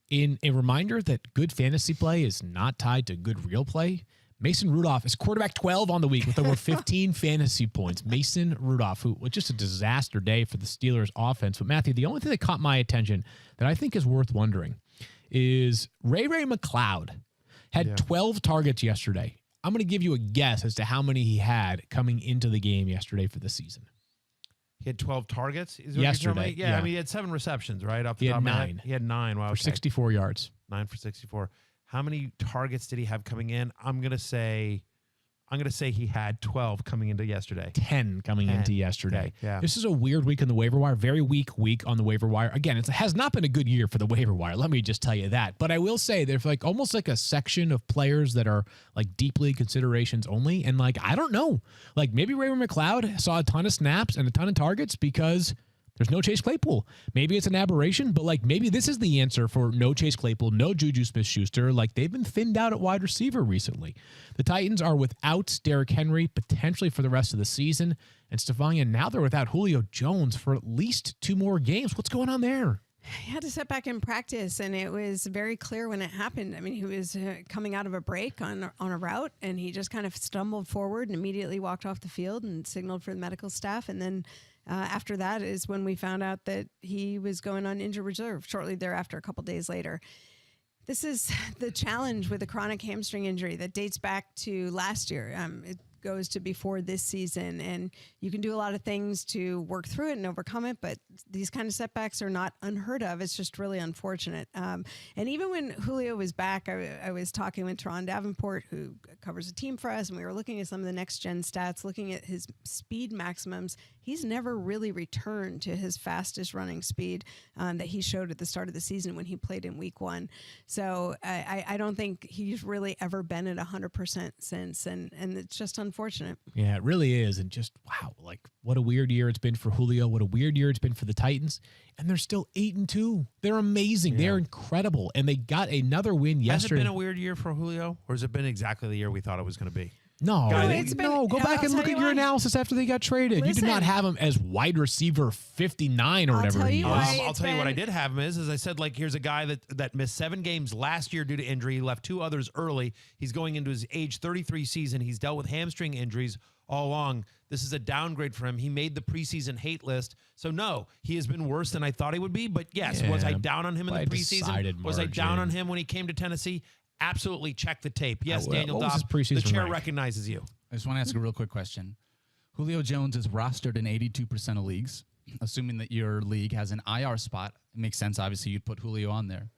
in a reminder that good fantasy play is not tied to good real play, Mason Rudolph is quarterback 12 on the week with over 15 fantasy points. Mason Rudolph, who was just a disaster day for the Steelers offense. But Matthew, the only thing that caught my attention that I think is worth wondering is Ray McCloud had 12 targets yesterday. I'm going to give you a guess as to how many he had coming into the game yesterday for the season. He had 12 targets? Yesterday. Yeah, I mean, he had 7 receptions, right? He had 9. He had 9. Wow. For 64 yards. 9 for 64. How many targets did he have coming in? I'm going to say he had 12 coming into yesterday. 10 coming into yesterday. Yeah. This is a weird week on the waiver wire. Very weak week on the waiver wire. Again, it has not been a good year for the waiver wire. Let me just tell you that. But I will say there's almost a section of players that are deeply considerations only. And I don't know. Maybe Ray McCloud saw a ton of snaps and a ton of targets because there's no Chase Claypool. Maybe it's an aberration, but maybe this is the answer for no Chase Claypool, no Juju Smith-Schuster. They've been thinned out at wide receiver recently. The Titans are without Derrick Henry potentially for the rest of the season. And Stephania, now they're without Julio Jones for at least 2 more games. What's going on there? He had a setback in practice, and it was very clear when it happened. I mean, he was coming out of a break on a route, and he just kind of stumbled forward and immediately walked off the field and signaled for the medical staff. And then after that is when we found out that he was going on injured reserve shortly thereafter, a couple days later. This is the challenge with a chronic hamstring injury that dates back to last year. It goes to before this season, and you can do a lot of things to work through it and overcome it, but these kind of setbacks are not unheard of. It's just really unfortunate. And even when Julio was back, I was talking with Teron Davenport, who covers a team for us, and we were looking at some of the next-gen stats, looking at his speed maximums. He's never really returned to his fastest running speed that he showed at the start of the season when he played in week 1. So I don't think he's really ever been at 100% since, and it's just unfortunate. Yeah, it really is. And just, wow, what a weird year it's been for Julio. What a weird year it's been for the Titans. And they're still 8-2. They're amazing. Yeah. They're incredible. And they got another win yesterday. Has it been a weird year for Julio, or has it been exactly the year we thought it was going to be? No, Guy, go back and look at your analysis after they got traded. You did not have him as wide receiver 59 or whatever he is. I'll tell you what I did have him as I said, like, here's a guy that missed 7 games last year due to injury. He left 2 others early. He's going into his age 33 season. He's dealt with hamstring injuries all along. This is a downgrade for him. He made the preseason hate list. So, no, he has been worse than I thought he would be. But, yes, was I down on him in the preseason? Was I down on him when he came to Tennessee? Absolutely. Check the tape. Yes, Daniel Dopp, the chair recognizes you. I just want to ask a real quick question. Julio Jones is rostered in 82% of leagues. Assuming that your league has an IR spot, it makes sense. Obviously, you'd put Julio on there.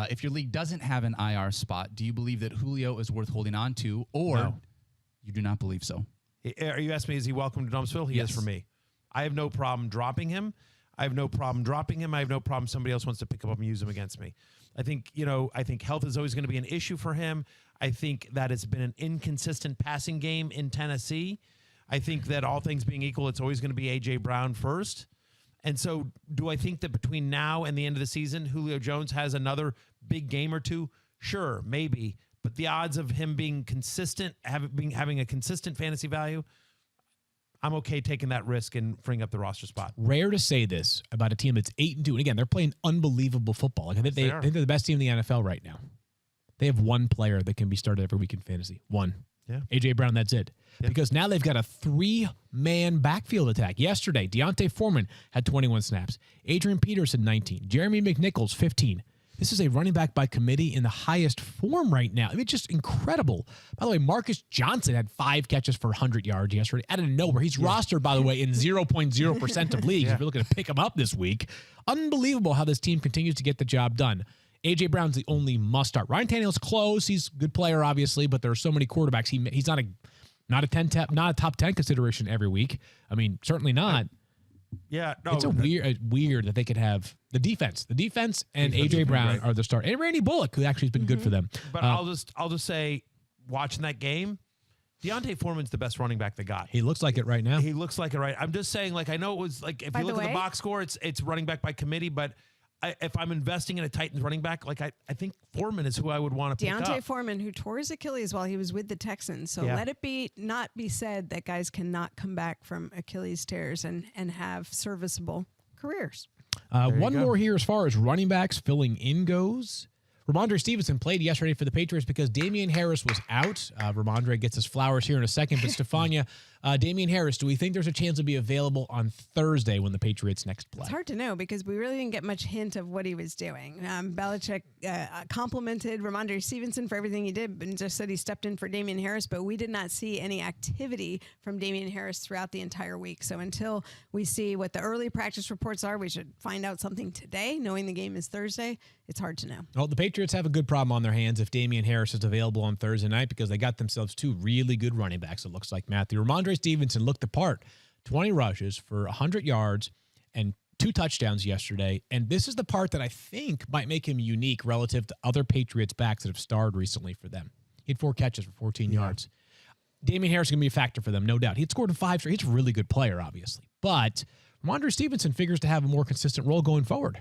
If your league doesn't have an IR spot, do you believe that Julio is worth holding on to, or you do not believe so? Are you asking me, is he welcome to Dumpsville? He is for me. I have no problem dropping him. I have no problem somebody else wants to pick him up and use him against me. I think health is always going to be an issue for him. I think that it's been an inconsistent passing game in Tennessee. I think that all things being equal, it's always going to be A.J. Brown first. And so do I think that between now and the end of the season, Julio Jones has another big game or two? Sure, maybe. But the odds of him being consistent, having a consistent fantasy value, I'm okay taking that risk and freeing up the roster spot. Rare to say this about a team that's 8-2. And again, they're playing unbelievable football. Like I think they're the best team in the NFL right now. They have one player that can be started every week in fantasy. One. Yeah. A.J. Brown, that's it. Yeah. Because now they've got a 3-man backfield attack. Yesterday, Deontay Foreman had 21 snaps. Adrian Peterson, 19. Jeremy McNichols, 15. This is a running back by committee in the highest form right now. I mean, just incredible. By the way, Marcus Johnson had 5 catches for 100 yards yesterday. Out of nowhere. He's rostered, by the way, in 0.0% of leagues. If you're looking to pick him up this week. Unbelievable how this team continues to get the job done. A.J. Brown's the only must-start. Ryan Tannehill's close. He's a good player, obviously, but there are so many quarterbacks. He's not a top 10 consideration every week. I mean, certainly not. Yeah, no, it's weird that they could have the defense and A.J. Brown are the start, and Randy Bullock, who actually has been good for them. But I'll just say, watching that game, Deontay Foreman's the best running back they got. He looks like it right now. He looks like it right. I'm just saying, like, I know it was like if you look at the box score, it's running back by committee, but if I'm investing in a Titans running back, like I think Foreman is who I would want to pick up. Deontay Foreman, who tore his Achilles while he was with the Texans. So let it not be said that guys cannot come back from Achilles tears and have serviceable careers. One more here as far as running backs filling in goes. Ramondre Stevenson played yesterday for the Patriots because Damian Harris was out. Ramondre gets his flowers here in a second. But Stephania, Damian Harris, do we think there's a chance to be available on Thursday when the Patriots next play? It's hard to know because we really didn't get much hint of what he was doing. Belichick complimented Ramondre Stevenson for everything he did and just said he stepped in for Damian Harris, but we did not see any activity from Damian Harris throughout the entire week. So until we see what the early practice reports are, we should find out something today, knowing the game is Thursday. It's hard to know. Well, the Patriots have a good problem on their hands if Damian Harris is available on Thursday night because they got themselves 2 really good running backs, it looks like, Matthew. Ramondre Stevenson looked the part. 20 rushes for 100 yards and 2 touchdowns yesterday. And this is the part that I think might make him unique relative to other Patriots backs that have starred recently for them. He had 4 catches for 14 yards. Damian Harris is going to be a factor for them, no doubt. He had scored in 5 straight. He's a really good player, obviously. But Ramondre Stevenson figures to have a more consistent role going forward.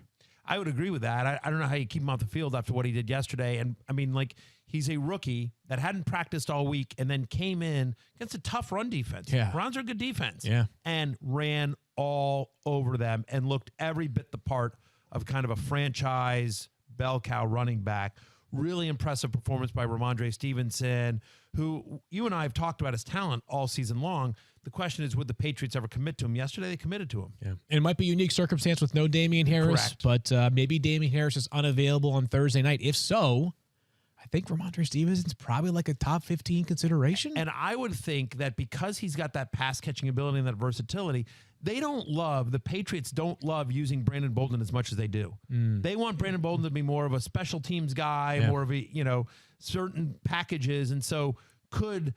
I would agree with that. I don't know how you keep him off the field after what he did yesterday. And, I mean, like, he's a rookie that hadn't practiced all week and then came in against a tough run defense. Yeah. Browns are a good defense. Yeah. And ran all over them and looked every bit the part of kind of a franchise bell cow running back. Really impressive performance by Ramondre Stevenson, who you and I have talked about his talent all season long. The question is, would the Patriots ever commit to him? Yesterday, they committed to him. Yeah. And it might be a unique circumstance with no Damian Harris, Correct. But maybe Damian Harris is unavailable on Thursday night. If so, I think Ramondre Stevenson's probably like a top 15 consideration. And I would think that because he's got that pass-catching ability and that versatility, the Patriots don't love using Brandon Bolden as much as they do. They want Brandon Bolden to be more of a special teams guy, more of a, certain packages. And so could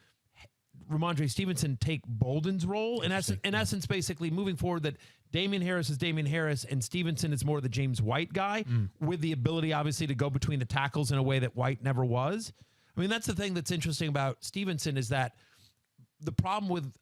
Ramondre Stevenson take Bolden's role? In essence, basically moving forward, that Damian Harris is Damian Harris and Stevenson is more the James White guy with the ability, obviously, to go between the tackles in a way that White never was. I mean, that's the thing that's interesting about Stevenson is that the problem with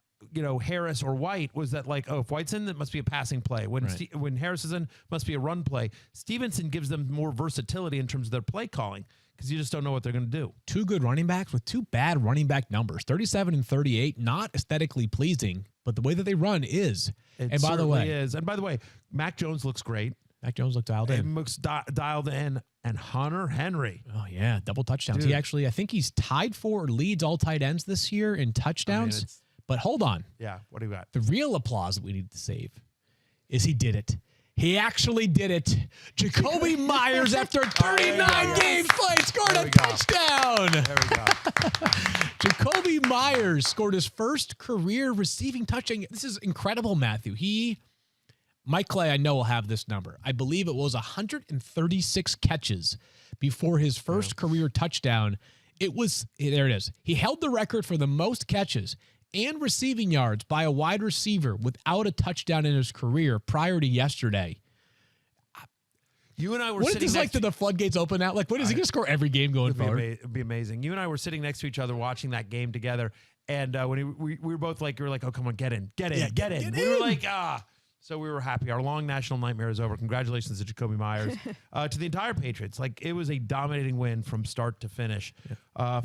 Harris or White was that, like, if White's in, it must be a passing play. When Harris is in, it must be a run play. Stevenson gives them more versatility in terms of their play calling because you just don't know what they're going to do. Two good running backs with two bad running back numbers, 37 and 38, not aesthetically pleasing, but the way that they run is. It by the way, Mac Jones looks great. Mac Jones looked dialed in. Looks dialed in. And Hunter Henry. Oh, yeah, double touchdowns. Dude. I think he's tied for or leads all tight ends this year in touchdowns. But hold on. Yeah, what do you got? The real applause that we need to save is he did it. He actually did it. Jacoby Myers, after 39 games played, scored a touchdown. There we go. Jacoby Myers scored his first career receiving touchdown. This is incredible, Matthew. Mike Clay, I know, will have this number. I believe it was 136 catches before his first career touchdown. There it is. He held the record for the most catches and receiving yards by a wide receiver without a touchdown in his career prior to yesterday. You and I were what sitting is this like? Did the floodgates open out? Like, what is he going to score every game going forward? It'd be amazing. You and I were sitting next to each other watching that game together, and when we were both like, you were like, "Oh, come on, get in." We were like, "Ah." So we were happy. Our long national nightmare is over. Congratulations to Jacoby Myers, to the entire Patriots. Like, it was a dominating win from start to finish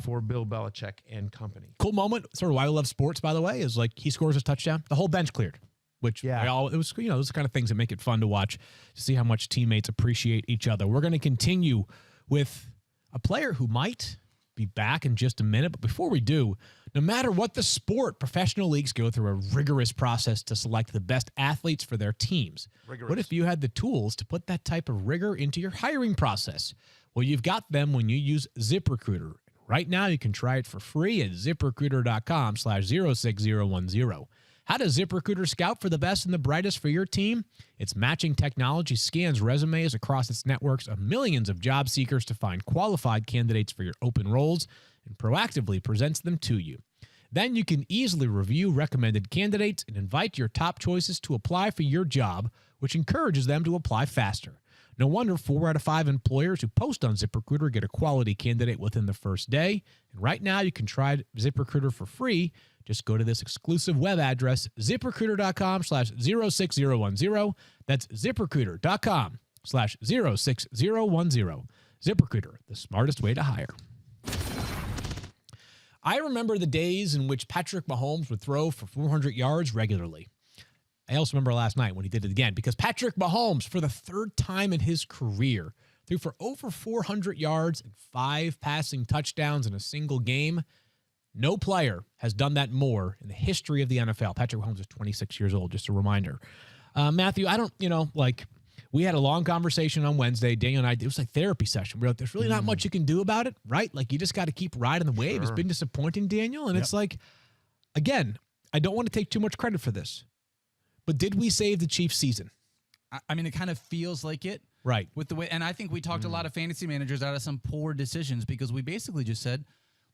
for Bill Belichick and company. Cool moment. Sort of why we love sports, by the way, is like he scores his touchdown, the whole bench cleared. Which it was, those kind of things that make it fun to watch, to see how much teammates appreciate each other. We're going to continue with a player who might be back in just a minute. But before we do, no matter what the sport, professional leagues go through a rigorous process to select the best athletes for their teams. What if you had the tools to put that type of rigor into your hiring process? Well, you've got them when you use ZipRecruiter. Right now, you can try it for free at ZipRecruiter.com/06010. How does ZipRecruiter scout for the best and the brightest for your team? Its matching technology scans resumes across its networks of millions of job seekers to find qualified candidates for your open roles and proactively presents them to you. Then you can easily review recommended candidates and invite your top choices to apply for your job, which encourages them to apply faster. No wonder 4 out of 5 employers who post on ZipRecruiter get a quality candidate within the first day. And right now, you can try ZipRecruiter for free. Just go to this exclusive web address, ZipRecruiter.com/06010. That's ZipRecruiter.com/06010. ZipRecruiter, the smartest way to hire. I remember the days in which Patrick Mahomes would throw for 400 yards regularly. I also remember last night when he did it again, because Patrick Mahomes, for the third time in his career, threw for over 400 yards and 5 passing touchdowns in a single game. No player has done that more in the history of the NFL. Patrick Mahomes is 26 years old, just a reminder. Matthew, we had a long conversation on Wednesday. Daniel and I, it was like therapy session. We're like, there's really not much you can do about it, right? Like, you just got to keep riding the wave. Sure. It's been disappointing, Daniel. And it's like, again, I don't want to take too much credit for this, but did we save the Chiefs season? I mean, it kind of feels like it. Right. With the way, and I think we talked a lot of fantasy managers out of some poor decisions, because we basically just said,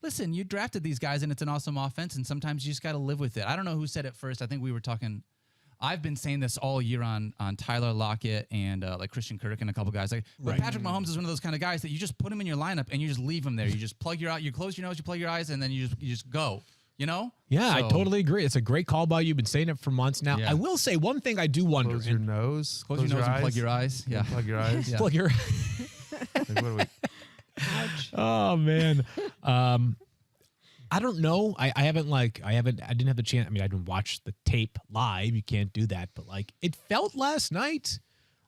listen, you drafted these guys and it's an awesome offense, and sometimes you just got to live with it. I don't know who said it first. I think we were talking. I've been saying this all year on Tyler Lockett and like Christian Kirk and a couple guys. But Patrick Mahomes is one of those kind of guys that you just put him in your lineup and you just leave him there. You just plug your eye, you close your nose, you plug your eyes, and then you just go. You know? Yeah, I totally agree. It's a great call by you. You've been saying it for months now. Yeah. I will say one thing I do wonder. Close your nose. Close your nose and plug your eyes. Yeah. Plug your eyes. Yeah. Plug your Ouch. Oh, man. I don't know. I didn't have the chance. I mean, I didn't watch the tape live. You can't do that. But it felt last night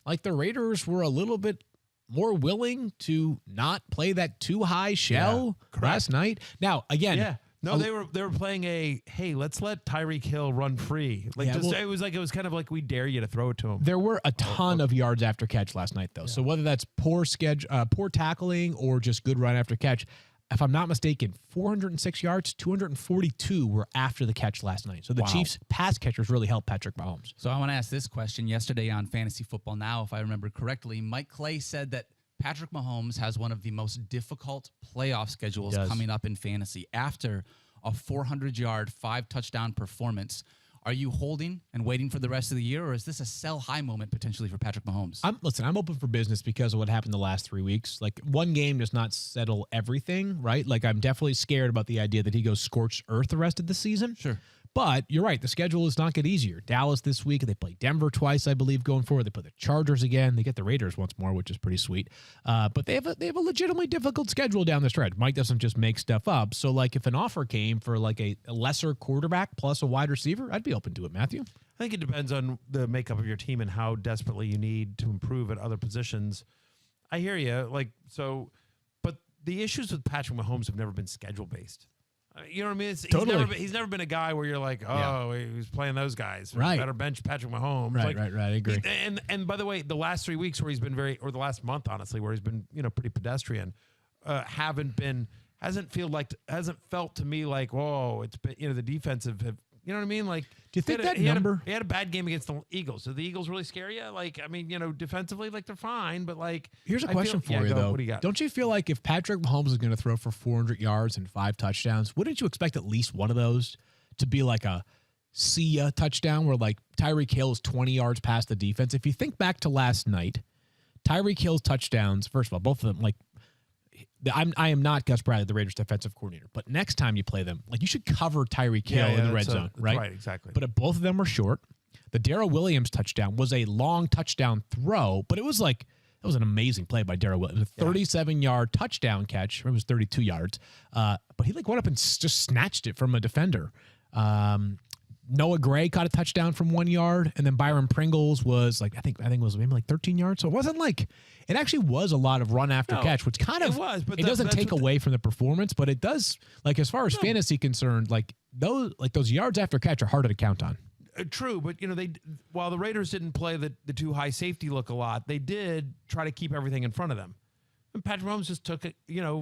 like the Raiders were a little bit more willing to not play that too high shell last night. Now, again. Yeah. No, they were playing hey, let's let Tyreek Hill run free. It was kind of like, we dare you to throw it to him. There were a ton of yards after catch last night, though. Yeah. So whether that's poor tackling or just good run after catch, if I'm not mistaken, 406 yards, 242 were after the catch last night. So the Chiefs pass catchers really helped Patrick Mahomes. So I want to ask this question. Yesterday on Fantasy Football Now, if I remember correctly, Mike Clay said that Patrick Mahomes has one of the most difficult playoff schedules coming up in fantasy. After a 400-yard, 5-touchdown performance, are you holding and waiting for the rest of the year, or is this a sell-high moment potentially for Patrick Mahomes? I'm open for business because of what happened the last 3 weeks. One game does not settle everything, right? I'm definitely scared about the idea that he goes scorched earth the rest of the season. Sure. But you're right. The schedule does not get easier. Dallas this week. They play Denver twice, I believe, going forward. They play the Chargers again. They get the Raiders once more, which is pretty sweet. But they have a legitimately difficult schedule down the stretch. Mike doesn't just make stuff up. So, like, if an offer came for, like, a lesser quarterback plus a wide receiver, I'd be open to it, Matthew. I think it depends on the makeup of your team and how desperately you need to improve at other positions. I hear you. But the issues with Patrick Mahomes have never been schedule-based. You know what I mean? Totally. He's never been a guy where you're like, he's playing those guys. Right. Better bench Patrick Mahomes. Right. I agree. And by the way, the last 3 weeks where he's been or the last month, honestly, where he's been, pretty pedestrian, hasn't felt to me like, whoa, it's been, the defensive have, you know what I mean? Like, do you think that number? He had a bad game against the Eagles. Do the Eagles really scare you? Like, I mean, defensively, like they're fine, but like. Here's a question for you, though. What do you got? Don't you feel like if Patrick Mahomes is going to throw for 400 yards and 5 touchdowns, wouldn't you expect at least one of those to be like a see ya touchdown where like Tyreek Hill is 20 yards past the defense? If you think back to last night, Tyreek Hill's touchdowns, first of all, both of them, like, I am not Gus Bradley, the Raiders defensive coordinator, but next time you play them, like you should cover Tyreek Hill in the red zone, right? Right, exactly. But both of them were short. The Darrell Williams touchdown was a long touchdown throw, but it was like, it was an amazing play by Darrell Williams. A 37-yard touchdown catch. It was 32 yards. But he like went up and just snatched it from a defender. Noah Gray caught a touchdown from 1 yard, and then Byron Pringles was like, I think it was maybe like 13 yards. So it wasn't like, it actually was a lot of run after catch, which kind of, it doesn't take away from the performance, but it does, like, as far as fantasy concerned, like those yards after catch are harder to count on. True, but while the Raiders didn't play the too high safety look a lot, they did try to keep everything in front of them. And Patrick Mahomes just took it,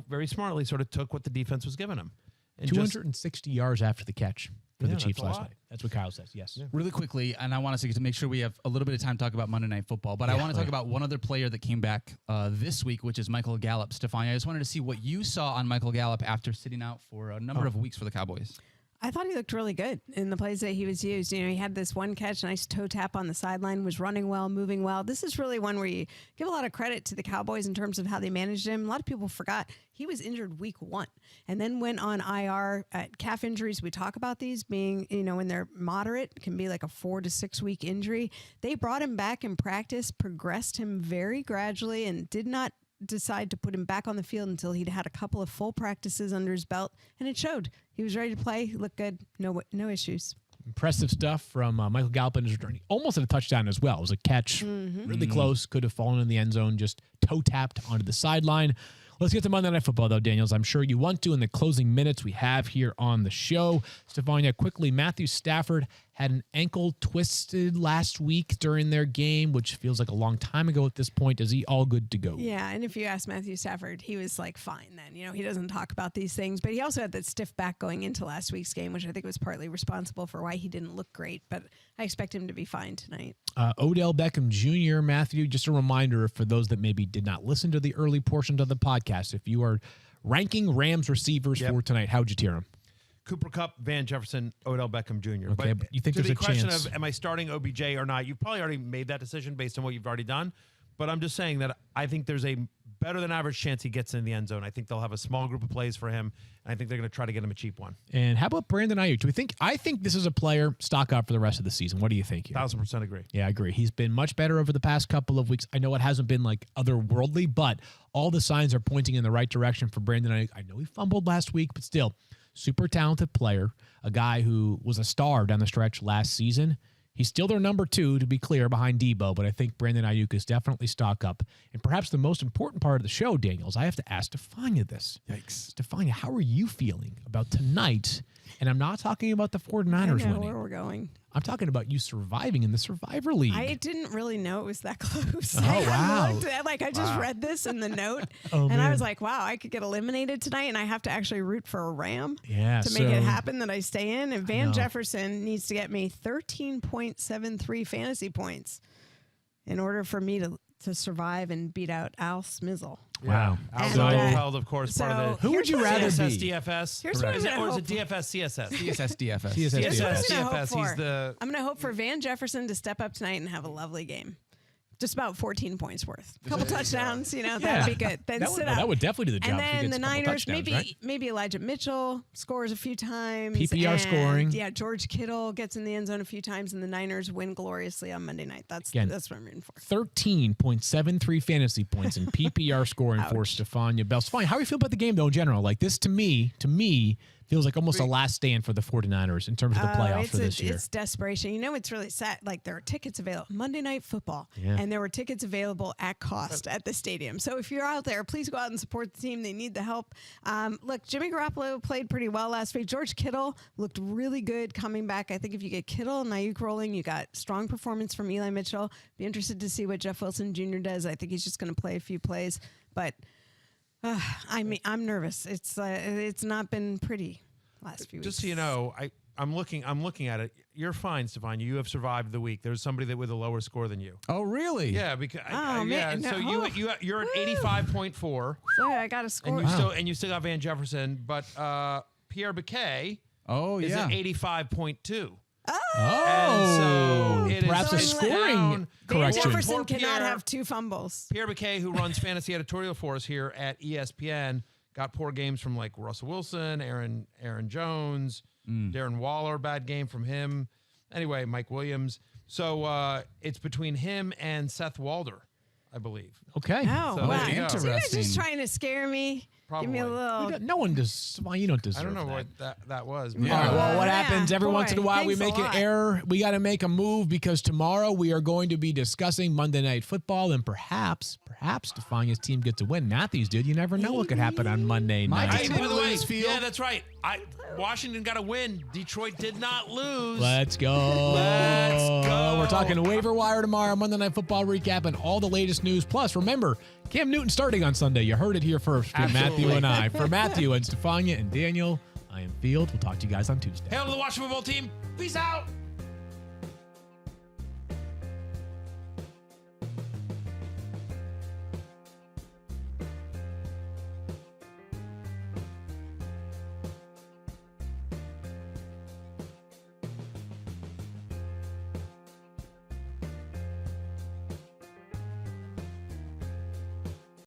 very smartly, sort of took what the defense was giving him. And 260 yards after the catch for the Chiefs last night. That's what Kyle says. Yes. Yeah. Really quickly, and I want to make sure we have a little bit of time to talk about Monday Night Football, but I want to talk about one other player that came back this week, which is Michael Gallup. Stephania, I just wanted to see what you saw on Michael Gallup after sitting out for a number of weeks for the Cowboys. I thought he looked really good in the plays that he was used. He had this one catch, nice toe tap on the sideline, was running well, moving well. This is really one where you give a lot of credit to the Cowboys in terms of how they managed him. A lot of people forgot he was injured week 1 and then went on IR. Calf injuries, we talk about these being, when they're moderate, can be like a 4 to 6 week injury. They brought him back in practice, progressed him very gradually, and did not decide to put him back on the field until he'd had a couple of full practices under his belt, and it showed. He was ready to play. He looked good. No issues. Impressive stuff from Michael Gallup in his return. Almost at a touchdown as well. It was a catch, really close. Could have fallen in the end zone, just toe tapped onto the sideline. Let's get to Monday Night Football, though, Daniels. I'm sure you want to in the closing minutes we have here on the show. Stephania, quickly, Matthew Stafford had an ankle twisted last week during their game, which feels like a long time ago at this point. Is he all good to go? Yeah, and if you ask Matthew Stafford, he was like fine then. He doesn't talk about these things, but he also had that stiff back going into last week's game, which I think was partly responsible for why he didn't look great, but I expect him to be fine tonight. Odell Beckham Jr., Matthew, just a reminder for those that maybe did not listen to the early portions of the podcast, if you are ranking Rams receivers for tonight, how'd you tier them? Cooper Kupp, Van Jefferson, Odell Beckham Jr. Okay, but you think to there's the a question chance of am I starting OBJ or not, you've probably already made that decision based on what you've already done. But I'm just saying that I think there's a better than average chance he gets in the end zone. I think they'll have a small group of plays for him, and I think they're going to try to get him a cheap one. And how about Brandon Ayuk? I think this is a player stock up for the rest of the season. What do you think here? 1,000% agree. Yeah, I agree. He's been much better over the past couple of weeks. I know it hasn't been like otherworldly, but all the signs are pointing in the right direction for Brandon Ayuk. I know he fumbled last week, but still, super talented player, a guy who was a star down the stretch last season. He's still their number 2, to be clear, behind Debo, but I think Brandon Ayuk is definitely stock up. And perhaps the most important part of the show, Daniels, I have to ask Stephania this. Yikes. Stephania, how are you feeling about tonight? And I'm not talking about the 49ers I know winning. where we're going. I'm talking about you surviving in the Survivor League. I didn't really know it was that close. Oh, wow. I just read this in the note, Oh, and man. I was like, wow, I could get eliminated tonight, and I have to actually root for a Ram Yeah, to make it happen that I stay in. And know. Van Jefferson needs to get me 13.73 fantasy points in order for me to survive and beat out Al Smizzle. Wow. And, So held, of course, part of the Who would you rather CSS be? DFS. Here's what I'm gonna Or is hope it DFS CSS? CSS DFS. CSS CSS I'm gonna hope DFS. He's for. the I'm going to hope for Van Jefferson to step up tonight and have a lovely game. just about 14 points worth. A couple touchdowns, that'd be good. Then that would definitely do the job. And then the Niners, right? maybe Elijah Mitchell scores a few times. PPR scoring. Yeah, George Kittle gets in the end zone a few times, and the Niners win gloriously on Monday night. That's what I'm rooting for. 13.73 fantasy points in PPR scoring for Stephania Bell. Stephania, how do you feel about the game, though, in general? Like this, to me, feels like almost a last stand for the 49ers in terms of the playoffs for this year. It's desperation. It's really sad. Like, there are tickets available. Monday Night Football. Yeah. And there were tickets available at cost at the stadium. So if you're out there, please go out and support the team. They need the help. Look, Jimmy Garoppolo played pretty well last week. George Kittle looked really good coming back. I think if you get Kittle and Ayuk rolling, you got strong performance from Eli Mitchell. Be interested to see what Jeff Wilson Jr. does. I think he's just going to play a few plays. But I'm nervous. It's not been pretty last few weeks. Just so you know, I'm looking at it. You're fine, Stephania. You have survived the week. There's somebody that with a lower score than you. Oh, really? Yeah, because man, so you're at 85.4. So I got a score. And you still got Van Jefferson, but Pierre Biquet is at 85.2. Oh, and so perhaps a scoring correction. Van Jefferson cannot have 2 fumbles. Pierre Biquet, who runs fantasy editorial for us here at ESPN, got poor games from like Russell Wilson, Aaron Jones, Darren Waller, bad game from him. Anyway, Mike Williams. So it's between him and Seth Walder, I believe. Okay. Oh, so wow. interesting. So you guys just trying to scare me? Probably. Give me a little. No one does. Well, you don't deserve I don't know that. what that was. All right, well, what happens every once in a while, we thanks make a an lot. error. We got to make a move because tomorrow we are going to be discussing Monday Night Football, and perhaps Stephania's team gets a win. Matthews, dude, you never know what could happen on Monday My night. team By the way, lose, Field. yeah, that's right. Washington got a win. Detroit did not lose. Let's go. Let's go. We're talking waiver wire tomorrow, Monday Night Football recap, and all the latest news. Plus, remember, Cam Newton starting on Sunday. You heard it here first from Matthew and I. For Matthew and Stephania and Daniel, I am Field. We'll talk to you guys on Tuesday. Hail to the Washington football team. Peace out.